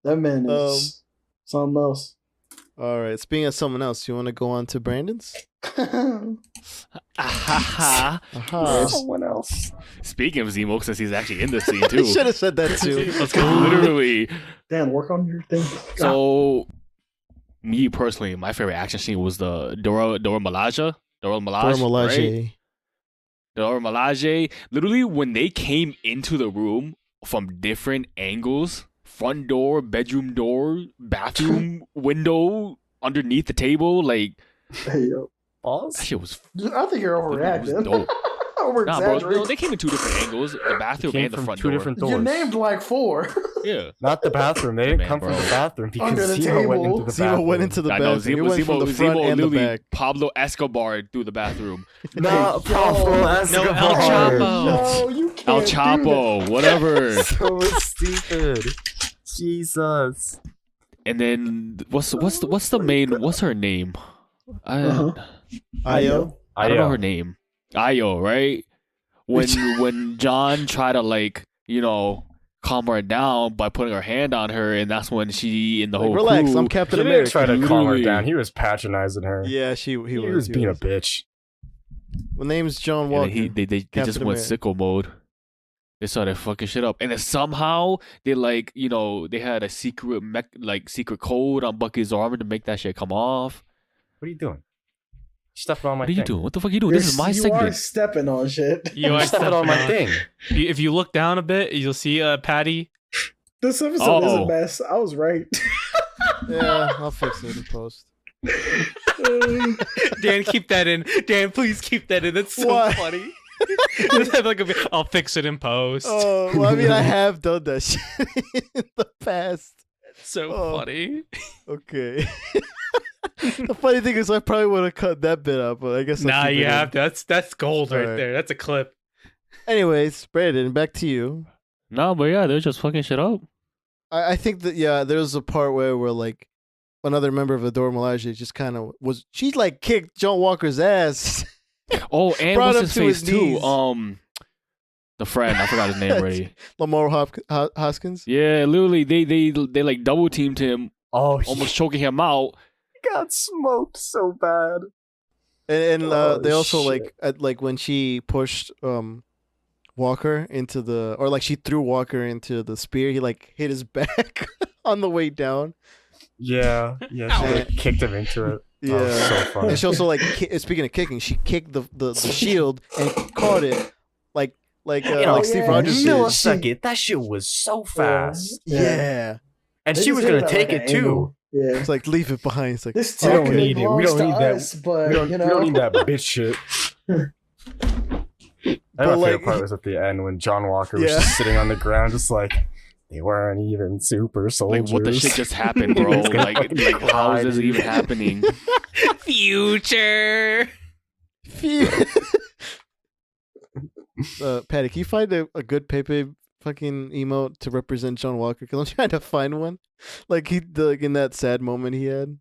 that man is something else. All right. Speaking of someone else, you want to go on to Brandon's? Aha. Aha. Someone else. Speaking of Zemo, since he's actually in the scene I too. should have said that too. Let's go. Literally. Dan, work on your thing. So, me personally, my favorite action scene was the Dora Milaje. Dora Milaje. Dora right? Milaje. Dora Milaje. Literally, when they came into the room from different angles, front door, bedroom door, bathroom window, underneath the table, like Hey, yo. that Balls? shit was. I think you're It was overreacting. dope. Over Nah, bro. exaggerating. No, they came in two different angles: the bathroom Came and the from front two door. different doors. You named like 4. Yeah. Not the bathroom. They didn't Man, come from bro. the bathroom Under because the Zemo went table. into the Zemo bathroom. went into the I know bathroom. He Zemo. went from the front Zemo and the literally back. Pablo Escobar through the bathroom. Not Pablo No, Escobar. El Chapo. No, you can't. El do Chapo, whatever. So stupid. Jesus. And then what's her name? I Uh-huh. Ayo. I don't know her name. Ayo, right? When John tried to calm her down by putting her hand on her, and that's when she and the Like, whole relax, crew, I'm He Captain didn't America. try to calm her Literally. down. He was patronizing her. Yeah, he was being a bitch. My name's John and Walker. then they just Captain went America. sicko mode. They started fucking shit up, and then somehow they they had a secret code on Bucky's armor to make that shit come off. What are you doing? Stepping on my What are you thing. doing? What the fuck are you doing? This is my You are segment. stepping on shit. You You're are stepping on my thing. If you look down a bit, you'll see Patty. This episode is Uh-oh. a mess. I was right. Yeah, I'll fix it in post. Dan, keep that in. Dan, please keep that in. That's so Why? funny. Just have like a bit. I'll fix it in post. Oh, well, I mean, I have done that shit in the past. So Oh. funny. Okay. The funny thing is, I probably would have cut that bit out, but I guess I'll Nah, keep you it in. have to. That's gold right Alright. there. That's a clip. Anyways, Brandon, back to you. No, but yeah, they're just fucking shit up. I think that there was a part where like another member of the Dora Milaje just kind of she like kicked John Walker's ass. Oh, and Brought what's him his to face his too? knees. The friend, I forgot his name already. Lamar Hoskins. Yeah, literally, they like double teamed him, Oh, almost choking him out. he got smoked so bad. And Oh, they also shit. like when she pushed Walker into she threw Walker into the spear, he like hit his back on the way down. Yeah, she like, kicked him into it. Yeah. Oh, so funny. And she also like speaking of kicking, she kicked the shield and caught it like Steve yeah. Rogers did. millisecond. That shit was so fast. Yeah. And They she just was hit gonna at, take like, it an too. angle. Yeah. It's like leave it behind. It's like This We don't technically need it. We belongs don't to need that. us, but We don't, you we know. don't need that bitch shit. My But, favorite like- part was at the end when John Walker was Yeah. just sitting on the ground, just like they weren't even super soldiers. Like, what the shit just happened, bro? He's gonna like fucking how cry, is this dude. even happening? Future. Patty, can you find a good Pepe fucking emote to represent John Walker? Because I'm trying to find one. Like in that sad moment he had.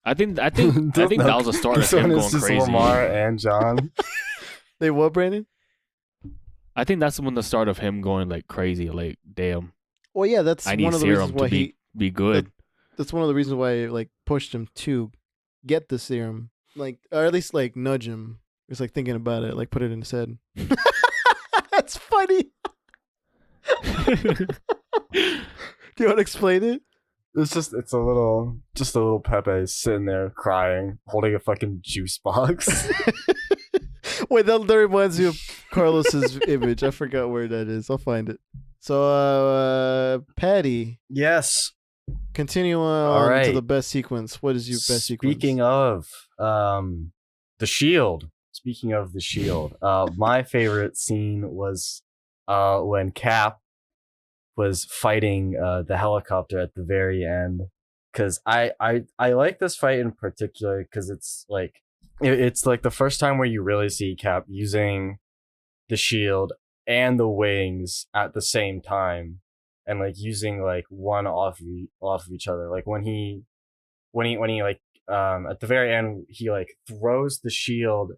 I think that was the start of This him one going is just crazy. Lamar and John. They what, Brandon? I think that's when the start of him going like crazy. Like, damn, Well, yeah, that's I need one of the reasons serum why to be good. that's one of the reasons why I like pushed him to get the serum, like or at least like nudge him. It's like thinking about it, like put it in his head. That's funny. Do you want to explain it? It's a little Pepe sitting there crying, holding a fucking juice box. Wait, that reminds me of Carlos's image. I forgot where that is. I'll find it. So, Patty, Yes. continue All on right. to the best sequence. What is your best sequence? Speaking of the Shield. Speaking of the Shield, my favorite scene was when Cap was fighting the helicopter at the very end. Because I like this fight in particular because it's like the first time where you really see Cap using the shield and the wings at the same time, and like using like one off of each other. Like when he like at the very end he like throws the shield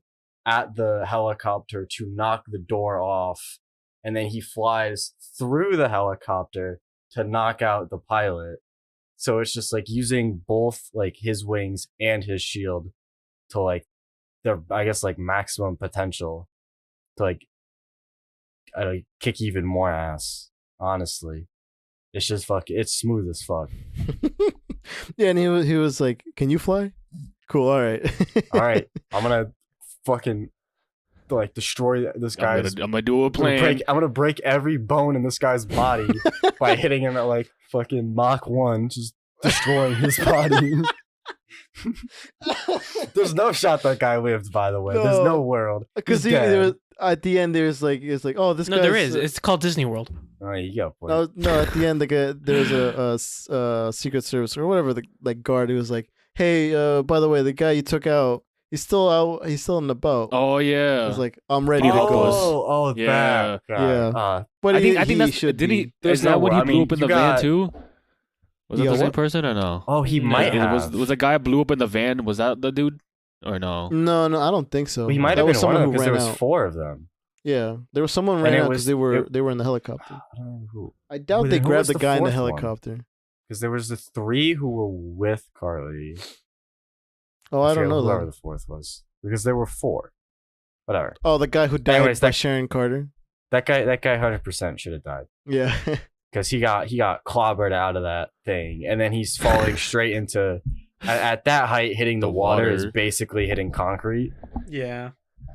at the helicopter to knock the door off, and then he flies through the helicopter to knock out the pilot. So it's just like using both like his wings and his shield to like their, I guess, like maximum potential to like kick even more ass. Honestly, it's just it's smooth as fuck. Yeah, and he was like, "Can you fly?" Cool. All right. All right, I'm gonna fucking like destroy this guy's. I'm gonna do a plan. I'm gonna break every bone in this guy's body by hitting him at like fucking Mach 1, just destroying his body. There's no shot that guy lived, by the way. There's no world. Because at the end, there's like, it's like, oh, this guy. No, there is. It's called Disney World. Oh, you go. Boy. No. At the end, there's a Secret Service or whatever the guard who was like, hey, by the way, the guy you took out, he's still out. He's still in the boat. Oh yeah. I was like, I'm ready to go. Oh, Yeah. that guy. Yeah. But I think that's should did he? be. Is that when he blew up in the van too? Was that Yeah, the same what? person or no? Oh, he might have. Was a guy blew up in the van? Was that the dude or no? No, I don't think so. Well, he might That have been was one of someone them who because there ran was out. 4 of them. Yeah, there was someone And ran it out was- because they were in the helicopter. I don't know who. I doubt Wait, they then who grabbed was the the guy in the 4th one? helicopter. Because there was the 3 who were with Carly. Oh, I don't forget know whoever that. the 4th was. Because there were 4. Whatever. Oh, the guy who died Anyways, by that- Sharon Carter. That guy 100% should have died. Yeah. Because he got clobbered out of that thing, and then he's falling straight into at that height, hitting the water is water. basically hitting concrete. Yeah.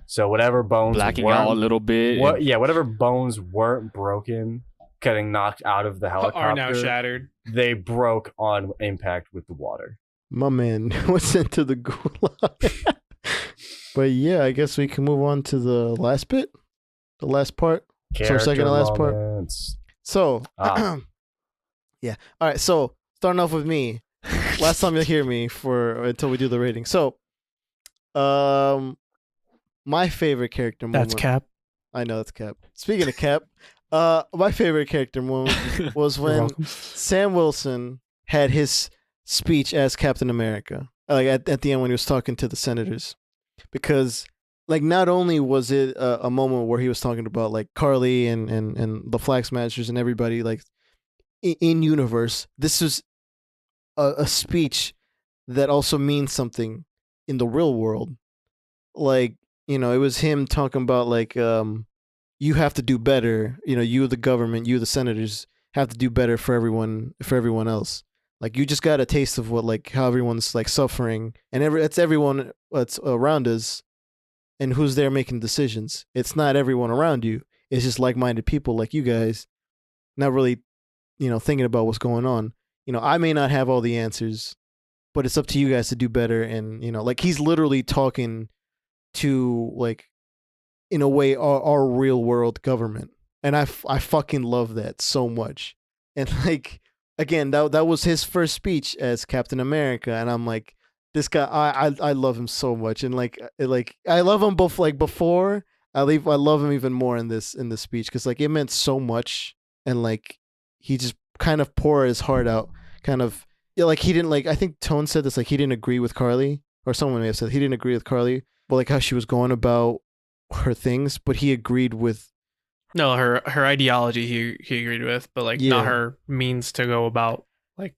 So whatever bones Blacking out a little bit. whatever bones weren't broken, getting knocked out of the helicopter, Are now shattered. they broke on impact with the water. My man was sent to the gulag. But yeah, I guess we can move on to the last bit. The last part. So second to last part. moments. So, Ah. yeah. All right. So, starting off with me. Last time you'll hear me until we do the rating. So, my favorite character moment. That's Cap. I know that's Cap. Speaking of Cap, my favorite character moment was You're when welcome. Sam Wilson had his speech as Captain America. Like at the end when he was talking to the senators, because like not only was it a moment where he was talking about like Carly and the Flag Smashers and everybody like in universe, this was a speech that also means something in the real world. Like, you know, it was him talking about like you have to do better. You know, you the government, you the senators have to do better for everyone else. Like you just got a taste of what like how everyone's like suffering, and it's everyone that's around us, and who's there making decisions. It's not everyone around you. It's just like-minded people like you guys, not really, you know, thinking about what's going on. You know, I may not have all the answers, but it's up to you guys to do better. And you know, like he's literally talking to like, in a way, our real world government, and I fucking love that so much. And like. Again, that was his first speech as Captain America, and I'm like, this guy, I love him so much, and like I love him both like before. I love him even more in this speech because like it meant so much, and like he just kind of poured his heart out, kind of like he didn't like. I think Tone said this, like he didn't agree with Carly, or someone may have said he didn't agree with Carly, but like how she was going about her things, but he agreed with. No, her ideology he agreed with, but like Yeah. not her means to go about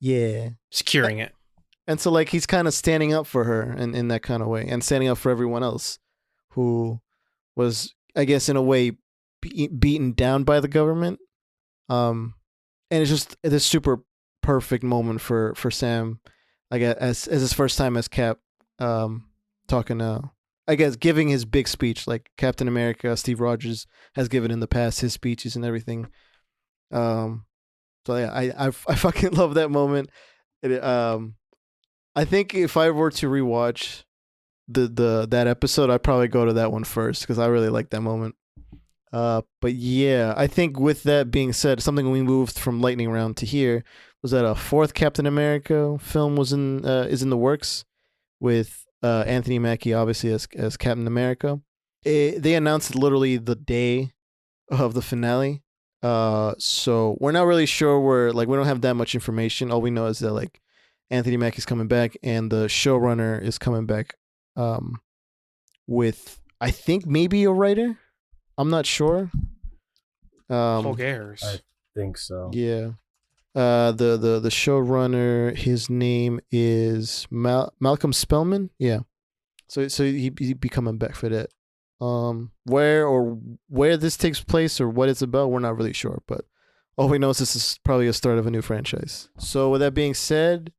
Yeah. securing it. And so, like, he's kind of standing up for her in that kind of way, and standing up for everyone else who was, I guess, in a way, beaten down by the government. And it's just this super perfect moment for Sam, I guess, as his first time as Cap, talking I guess giving his big speech like Captain America, Steve Rogers has given in the past, his speeches and everything. So yeah, I fucking love that moment. I think if I were to rewatch that episode, I'd probably go to that one first because I really like that moment. But yeah, I think with that being said, something we moved from lightning round to here was that a fourth Captain America film is in the works with Anthony Mackie obviously as Captain America. They announced it literally the day of the finale. So we're not really sure we don't have that much information. All we know is that like Anthony Mackie's coming back and the showrunner is coming back with I think maybe a writer. I'm not sure. Vulgares. I think so. Yeah. The showrunner, his name is Malcolm Spellman. Yeah. So he be coming back for that. Where this takes place or what it's about, we're not really sure. But all we know is this is probably a start of a new franchise. So with that being said,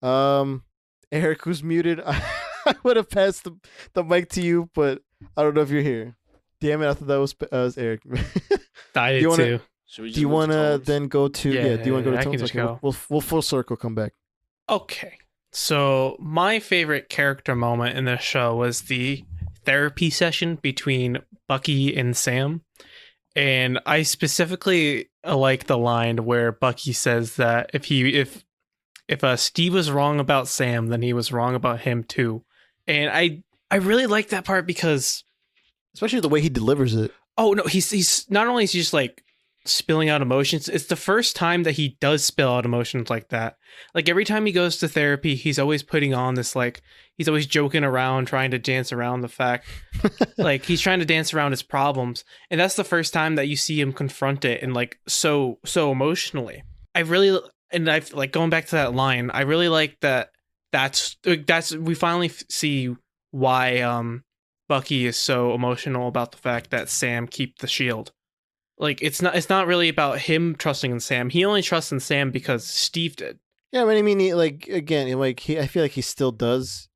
Eric, who's muted, I would have passed the mic to you, but I don't know if you're here. Damn it! I thought that was Eric. I did too. Do you want to then go to? Yeah. Do you want to go to I can Tones? just Okay, go. we'll full circle. Come back. Okay. So my favorite character moment in the show was the therapy session between Bucky and Sam. And I specifically like the line where Bucky says that if Steve was wrong about Sam, then he was wrong about him too. And I really like that part because Especially the way he delivers it. oh no, he's not only is he just like spilling out emotions, it's the first time that he does spill out emotions like that. Like every time he goes to therapy, he's always putting on this like he's always joking around, trying to dance around the fact like he's trying to dance around his problems. And that's the first time that you see him confront it and like so emotionally. I've like going back to that line, I really like that that's we finally see why Bucky is so emotional about the fact that Sam keep the shield. Like it's not really about him trusting in Sam. He only trusts in Sam because Steve did. Yeah, but I mean, I feel like he still does,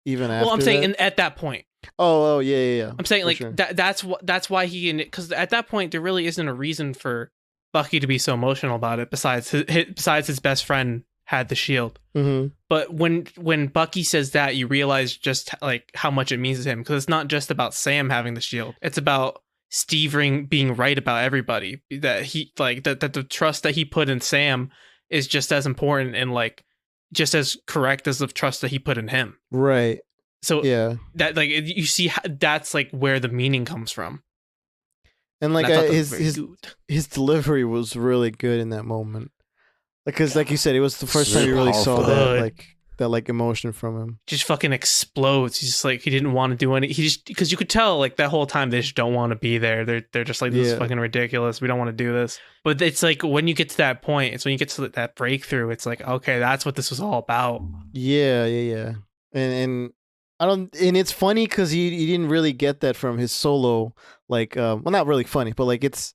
even after. Well, I'm saying that. at that point. Oh, yeah. I'm saying For like sure. that's why because at that point there really isn't a reason for Bucky to be so emotional about it. Besides his best friend had the shield. Mm-hmm. But when Bucky says that, you realize just like how much it means to him because it's not just about Sam having the shield. It's about Steve being right about everybody. That he like that the trust that he put in Sam is just as important and like just as correct as the trust that he put in him. Right. So Yeah. that like you see that's like where the meaning comes from. And like And I thought that was very his good. his delivery was really good in that moment. Because like you said, it was the first time Very you really saw powerful. that emotion from him. Just fucking explodes. He's just like he didn't want to do any. He just because you could tell like that whole time they just don't want to be there. They're just like this is Yeah. fucking ridiculous. We don't want to do this. But it's like when you get to that point, it's when you get to that breakthrough. It's like okay, that's what this was all about. Yeah. And I don't. And it's funny because he didn't really get that from his solo. Like, well, not really funny, but like it's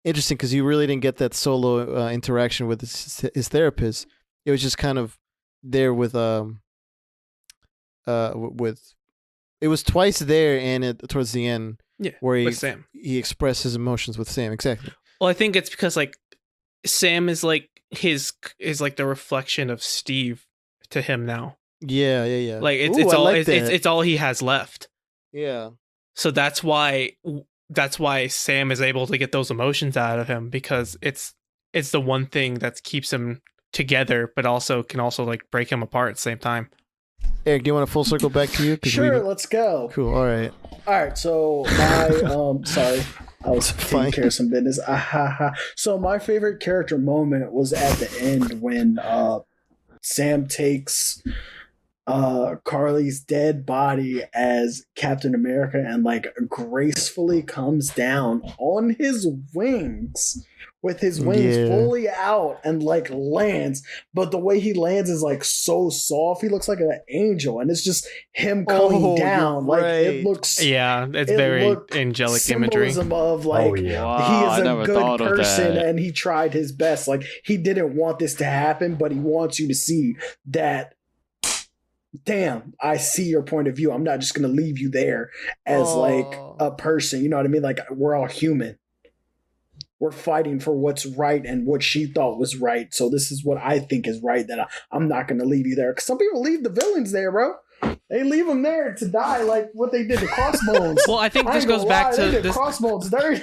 interesting because you really didn't get that solo interaction with his therapist. It was just kind of there with it was twice there and towards the end Yeah, where with Sam. he expressed his emotions with Sam. Exactly. Well, I think it's because like Sam is like like the reflection of Steve to him now. Yeah. Like Ooh, it's I all like that. it's all he has left. Yeah. So that's why Sam is able to get those emotions out of him because it's the one thing that keeps him together, but also can like break him apart at the same time. Eric, do you want to full circle back to you? 'Cause Sure, let's go. Cool. All right. All right, so my sorry, I was Fine. taking care of some business. So my favorite character moment was at the end when Sam takes Carly's dead body as Captain America and like gracefully comes down on his wings with his wings fully out and like lands. But the way he lands is like so soft. He looks like an angel, and it's just him coming down. Like it looks. Yeah, it's very angelic imagery. Symbolism of like he is a good person and he tried his best. Like he didn't want this to happen, but he wants you to see that. Damn, I see your point of view. I'm not just gonna leave you there as like a person. You know what I mean? Like we're all human. We're fighting for what's right and what she thought was right. So this is what I think is right. That I'm not gonna leave you there. Because some people leave the villains there, bro. They leave them there to die, like what they did to Crossbones. Well, I think this goes back to this. Crossbones dirty.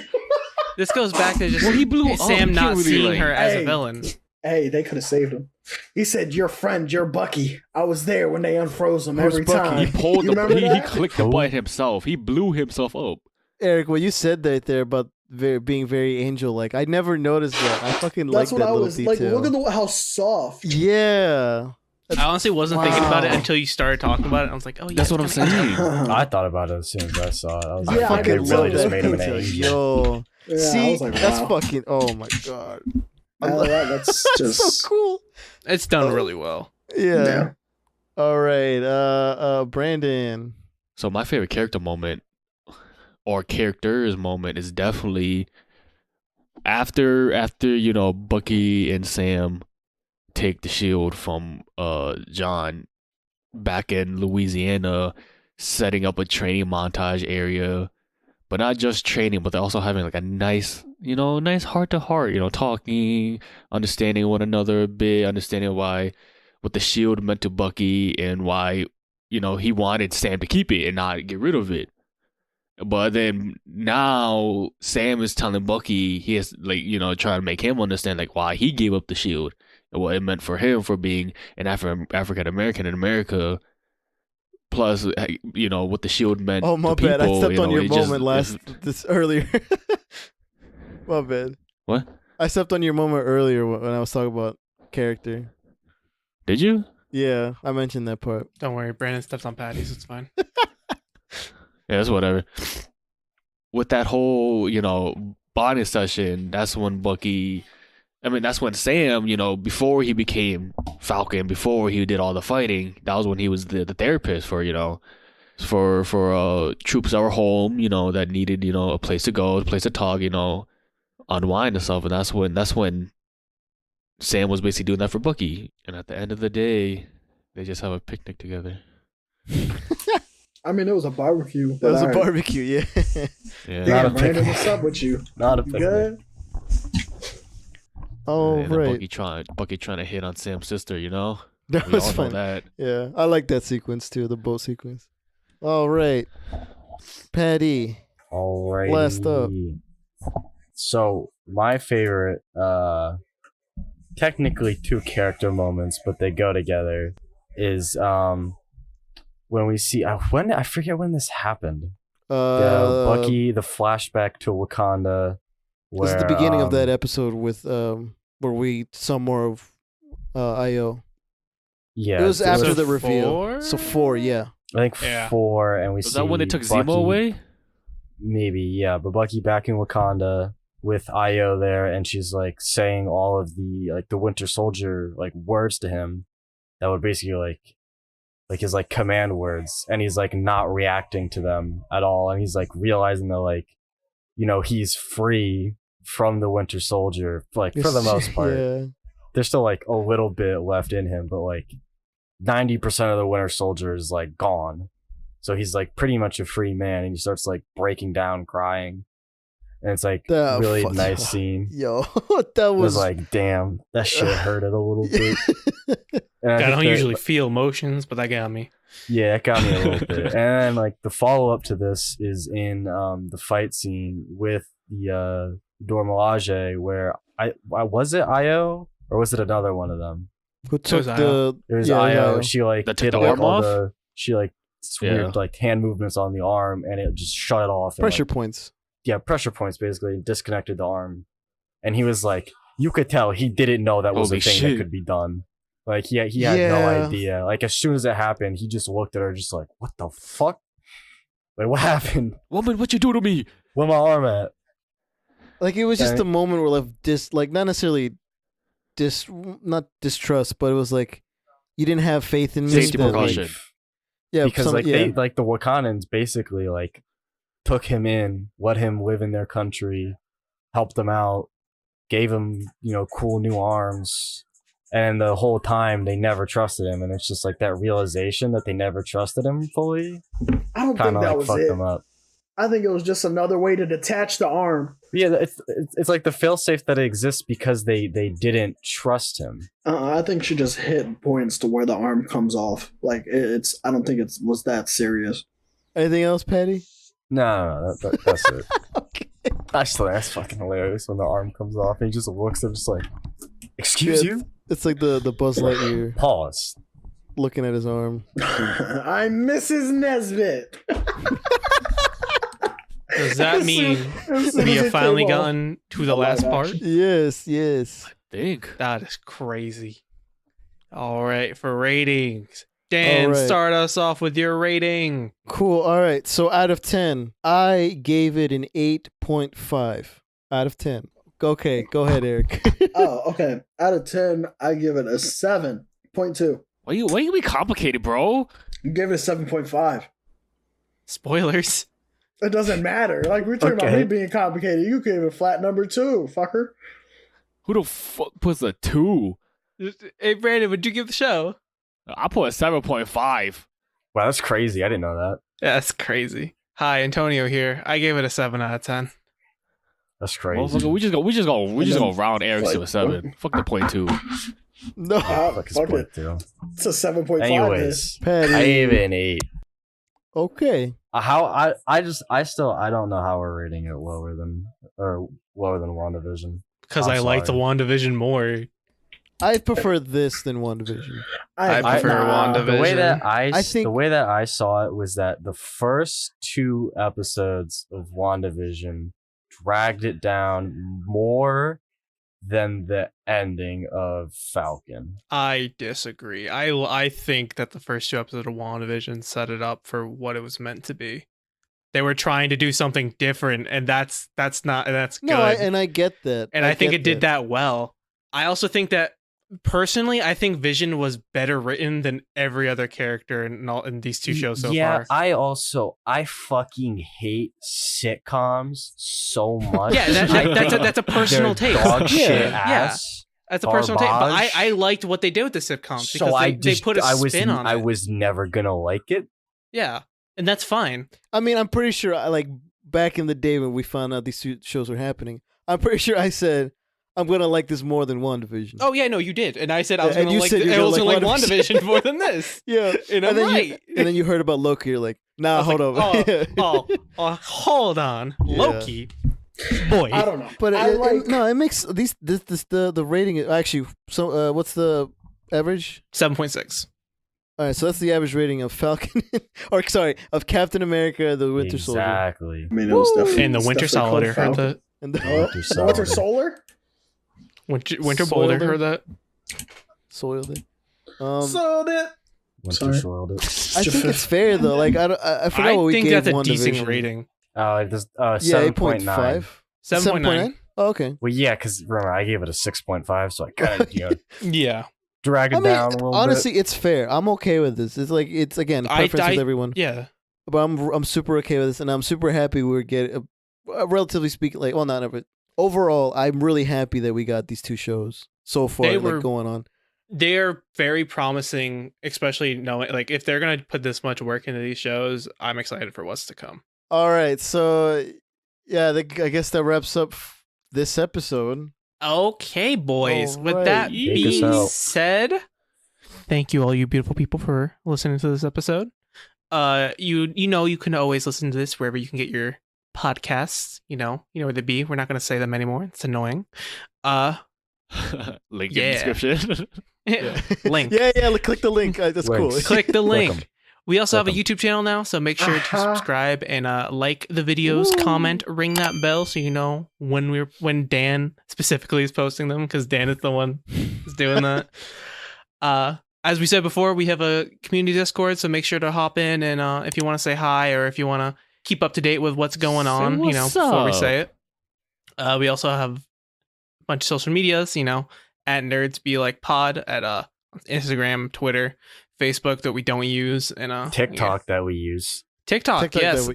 This goes back to just he blew Sam not seeing her as a villain. Hey, they could have saved him. He said, "Your friend, you're Bucky. I was there when they unfroze him every time." He pulled he clicked the button himself. He blew himself up. Eric, what you said right there about being very angel-like, I never noticed that. I fucking like that little detail. Like, look at how soft. Yeah. I honestly wasn't thinking about it until you started talking about it. I was like, oh yeah, that's what I'm saying. I thought about it as soon as I saw it. I was like, Yeah, fuck, they really just made him an detail. angel. Yo. Yeah, See, I was like, that's wow. fucking. Oh my god. That's just so cool. It's done really well. Yeah. All right. Brandon. So my favorite character moment or characters moment is definitely after Bucky and Sam take the shield from John back in Louisiana, setting up a training montage area, but not just training, but they're also having like a nice heart to heart, talking, understanding one another a bit, understanding what the shield meant to Bucky and why, he wanted Sam to keep it and not get rid of it. But then now Sam is telling Bucky he has trying to make him understand like why he gave up the shield and what it meant for him for being an African American in America. Plus, what the shield meant. Oh my to bad, people, I stepped on your moment this earlier. My bad. What? I stepped on your moment earlier when I was talking about character. Did you? Yeah, I mentioned that part. Don't worry, Brandon steps on patties. It's fine. Yeah, that's whatever. With that whole, bonding session, that's when Sam, before he became Falcon, before he did all the fighting, that was when he was the therapist for troops that were home, that needed, a place to go, a place to talk, unwind and stuff. And that's when Sam was basically doing that for Bucky. And at the end of the day, they just have a picnic together. I mean, it was a barbecue. It was a barbecue, yeah. Yeah. Damn, Brandon, what's up with you? Not a You picnic. good? Oh, And then right. Bucky trying to hit on Sam's sister, That We was all know fun. that. Yeah, I like that sequence too, the boat sequence. All right. Patty. All right. Last up. So my favorite, technically two character moments, but they go together, is when we see I forget when this happened. Bucky, the flashback to Wakanda. This is the beginning of that episode with where we saw more of Io. Yeah, It was after So the reveal. 4? So 4, yeah. I think Yeah. 4, and we Was see that when they took Bucky, Zemo away? Maybe, yeah. But Bucky back in Wakanda with Io there, and she's like saying all of the Winter Soldier like words to him that would basically like his like command words, and he's like not reacting to them at all, and he's like realizing that like he's free from the Winter Soldier like for the most part. Yeah. There's still like a little bit left in him, but like 90% of the Winter Soldier is like gone. So he's like pretty much a free man, and he starts like breaking down crying. And it's like That really fuck- nice scene. Yo, that It was was like, damn, that shit hurted a little bit. And I think don't that- usually feel emotions, but that got me. Yeah, it got me a little bit. And then like the follow up to this is in the fight scene with the Dora Milaje, where I was it Io or was it another one of them? Who So took was the It was yeah, Io. yeah. She like That took did the like arm all off? she like weird like hand movements on the arm, and it just shut it off. And, pressure like, points. yeah, pressure points basically, and disconnected the arm. And he was like, you could tell he didn't know that was Holy a thing shit. that could be done. Like he had no Yeah. idea. Like as soon as it happened, he just looked at her, just like, what the fuck? Like what happened? Woman, what you do to me? Where my arm at? Like it was just Okay. a moment where like not necessarily not distrust, but it was like you didn't have faith in me. Safety that, like- precaution. yeah, Because some- like yeah. they like the Wakandans basically like took him in, let him live in their country, helped him out, gave him, cool new arms. And the whole time they never trusted him, and it's just like that realization that they never trusted him fully I don't kind think of that like was fucked it. them up. I think it was just another way to detach the arm. Yeah, it's like the failsafe that exists because they didn't trust him. I think she just hit points to where the arm comes off. Like it's. I don't think it was that serious. Anything else, Patty? No, that's it. Okay. Actually, that's fucking hilarious when the arm comes off and he just looks at him just like, excuse Yeah, you? It's like the Buzz Lightyear Pause. looking at his arm. I'm Mrs. Nesbit. Does that As mean soon- as soon we as have it finally came off. gotten to the A live last part? action. Yes. Think. That is crazy. All right, for ratings. Dan, All right. start us off with your rating. Cool. All right. So out of 10, I gave it an 8.5 out of 10. Okay, go ahead, Eric. Oh, okay. Out of 10, I give it a 7.2. Why you be complicated, bro? You gave it a 7.5. Spoilers. It doesn't matter. Like we're talking about Okay. me being complicated. You gave it a flat number 2, fucker. Who the fuck puts a 2? Hey, Brandon, would you give the show? I put a 7.5. Wow, that's crazy. I didn't know that. That's crazy. Hi, Antonio here. I gave it a 7 out of 10. That's crazy. Motherfucker, we just go round Eric's to a Like, 7. Fuck the point 2. No. Fuck his fuck point it. too. It's a 7.5. Anyways, Patty. I gave it an 8. Okay. How I don't know how we're rating it lower than WandaVision. Because I'm I like the sorry. WandaVision more. I prefer this than WandaVision. I prefer WandaVision. The way that I think- the way that I saw it was that the first 2 episodes of WandaVision dragged it down more than the ending of Falcon. I disagree. I think that the first 2 episodes of WandaVision set it up for what it was meant to be. They were trying to do something different, and that's good. No, I get that. And I think get it did that well. I also think that personally, I think Vision was better written than every other character in these 2 shows so yeah, far. I fucking hate sitcoms so much. Yeah, that's a personal They're taste. dog shit Yeah. ass. That's a personal take. But Garbage. I liked what they did with the sitcoms because So they put a spin on it. I was never gonna like it. Yeah, and that's fine. I mean, I'm pretty sure, like, back in the day when we found out these 2 shows were happening, I'm pretty sure I said, I'm going to like this more than WandaVision. Oh yeah, no, you did, and I said I was And going you to like. said you were I gonna was going to like like WandaVision more than this. Yeah. And I'm then right. and then you heard about Loki, you're like, nah, I was hold like, on. Hold on, Yeah. Loki, boy. I don't know. But I like. no, it makes the rating is actually, so what's the average? 7.6. All right, so that's the average rating of Falcon, or sorry, of Captain America: The Winter Soldier, Exactly. I mean, it was Woo! definitely. And the it's Winter definitely Soldier called heard Falcon. that. and the Oh, Winter the Winter Soldier. Solar? Winter Soiled Boulder it. heard that. soiled it. Sold it. Winter Sorry. soiled it. I think it's fair though. Like I forgot I what we think gave that's a WandaVision. decent rating. This Yeah, 7.9. 8.5. 7.9. Oh, okay. Well, yeah, because remember I gave it a 6.5, so I kind of Yeah, drag it I mean, down a little honestly, it's fair. I'm okay with this. It's like it's again preference with everyone. yeah. But I'm super okay with this, and I'm super happy we're getting, relatively speaking, like, well, not ever. Overall, I'm really happy that we got these 2 shows so far, They like, were- going on. They're very promising, especially knowing like if they're gonna put this much work into these shows. I'm excited for what's to come. All right, so yeah, I guess that wraps up this episode. Okay, boys. All With right. that Take us being out. said, thank you all you beautiful people for listening to this episode. You know you can always listen to this wherever you can get your podcasts. You know where they be. We're not gonna say them anymore. It's annoying. Link Yeah. in description. Link. Yeah, click the link. That's cool. Links. Click the link. Click 'em. We also have a Click YouTube channel now, so make sure to Uh-huh. subscribe and like the videos, comment, ring that bell so you know when Dan specifically is posting them because Dan is the one who's doing that. As we said before, we have a community Discord, so make sure to hop in and if you want to say hi or if you want to keep up to date with what's going on, before we say it. We also have a bunch of social medias, at Nerds Be Like Pod at Instagram, Twitter, Facebook that we don't use, and TikTok that we use. TikTok, yes.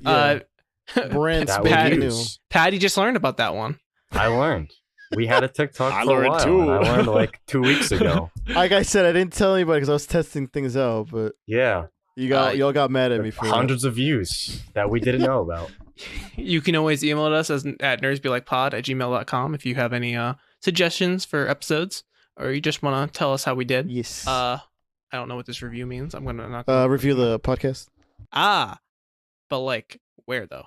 Brand That we spanking new. use. Patty just learned about that one. I learned. We had a TikTok I for a learned while. too. And I learned like 2 weeks ago. Like I said, I didn't tell anybody because I was testing things out, but Yeah. y'all got mad at me for Hundreds of views that we didn't know about. You can always email us at nerdsbelikepod@gmail.com if you have any suggestions for episodes or you just want to tell us how we did. Yes. I don't know what this review means. I'm gonna Review the podcast. But like where though?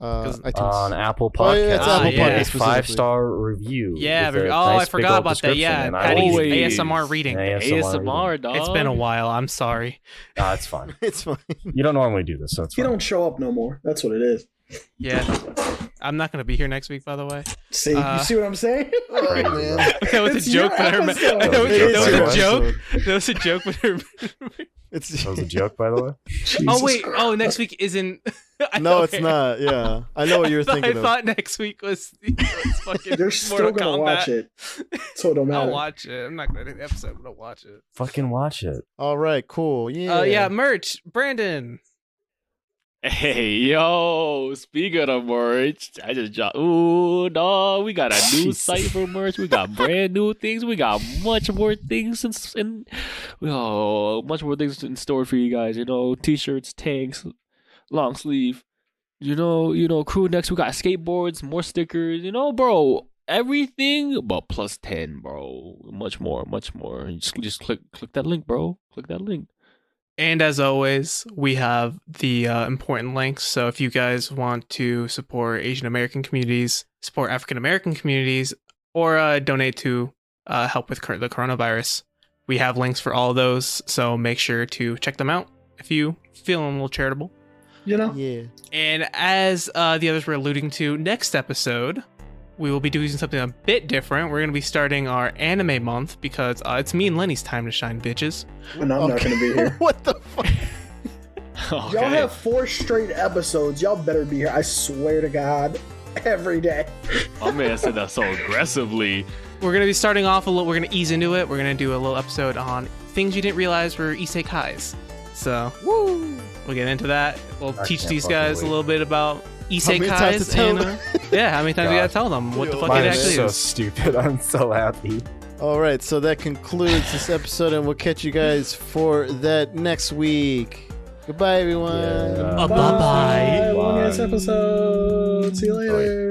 iTunes. On Apple Oh, yeah, Podcasts. it's Apple we did Podcasts a specifically. 5-star review. Yeah. with a I nice big forgot old about that. Yeah, description, and I Patty's always- ASMR reading. ASMR, dog. It's been a while. I'm sorry. Nah, it's fine. It's fine. You don't normally do this, so it's You fine. don't show up no more. That's what it is. Yeah. I'm not gonna be here next week, by the way. See, Uh, you see what I'm saying? Crazy, bro. That was It's a joke, your but I remember. episode. That was It is a your joke. That was a joke, but I remember. It's That was a joke, by the way. Oh wait! Oh, next week isn't. no, Okay. it's not. Yeah, I know what you were thinking I of. thought next week was fucking. They're still Mortal gonna Kombat. watch it, so it don't matter. I'll watch it. I'm not gonna do the episode, but I'll watch it. Fucking watch it. All right, cool. Yeah. Yeah, merch. Brandon. Hey, yo, speaking of merch, I just dropped. Ooh, dog, we got a new Jesus. site for merch. We got brand new things. We got much more things much more things in store for you guys. T-shirts, tanks, long sleeve. Crew necks. We got skateboards, more stickers. Bro, everything but plus 10, bro. Much more. Just click that link, bro. Click that link. And as always, we have the important links. So if you guys want to support Asian American communities, support African American communities, or donate to help with the coronavirus, we have links for all of those. So make sure to check them out if you feel a little charitable. Yeah. And as the others were alluding to, next episode, we will be doing something a bit different. We're going to be starting our anime month because it's me and Lenny's time to shine, bitches. And I'm not gonna be here. What the fuck? Okay. Y'all have 4 straight episodes. Y'all better be here. I swear to God, every day. My man said that so aggressively. We're going to be starting off a little, we're going to ease into it. We're going to do a little episode on things you didn't realize were isekais. So, we'll get into that. We'll I teach can't these fucking guys a wait. little bit about many times isekais. to tell And, them? yeah, how many times you got God. to tell them what the fuck Mine it is actually so is. stupid. I'm so happy. All right, so that concludes this episode, and we'll catch you guys for that next week. Goodbye, everyone. Yeah. Bye-bye. Long ass Bye. episode. See you later.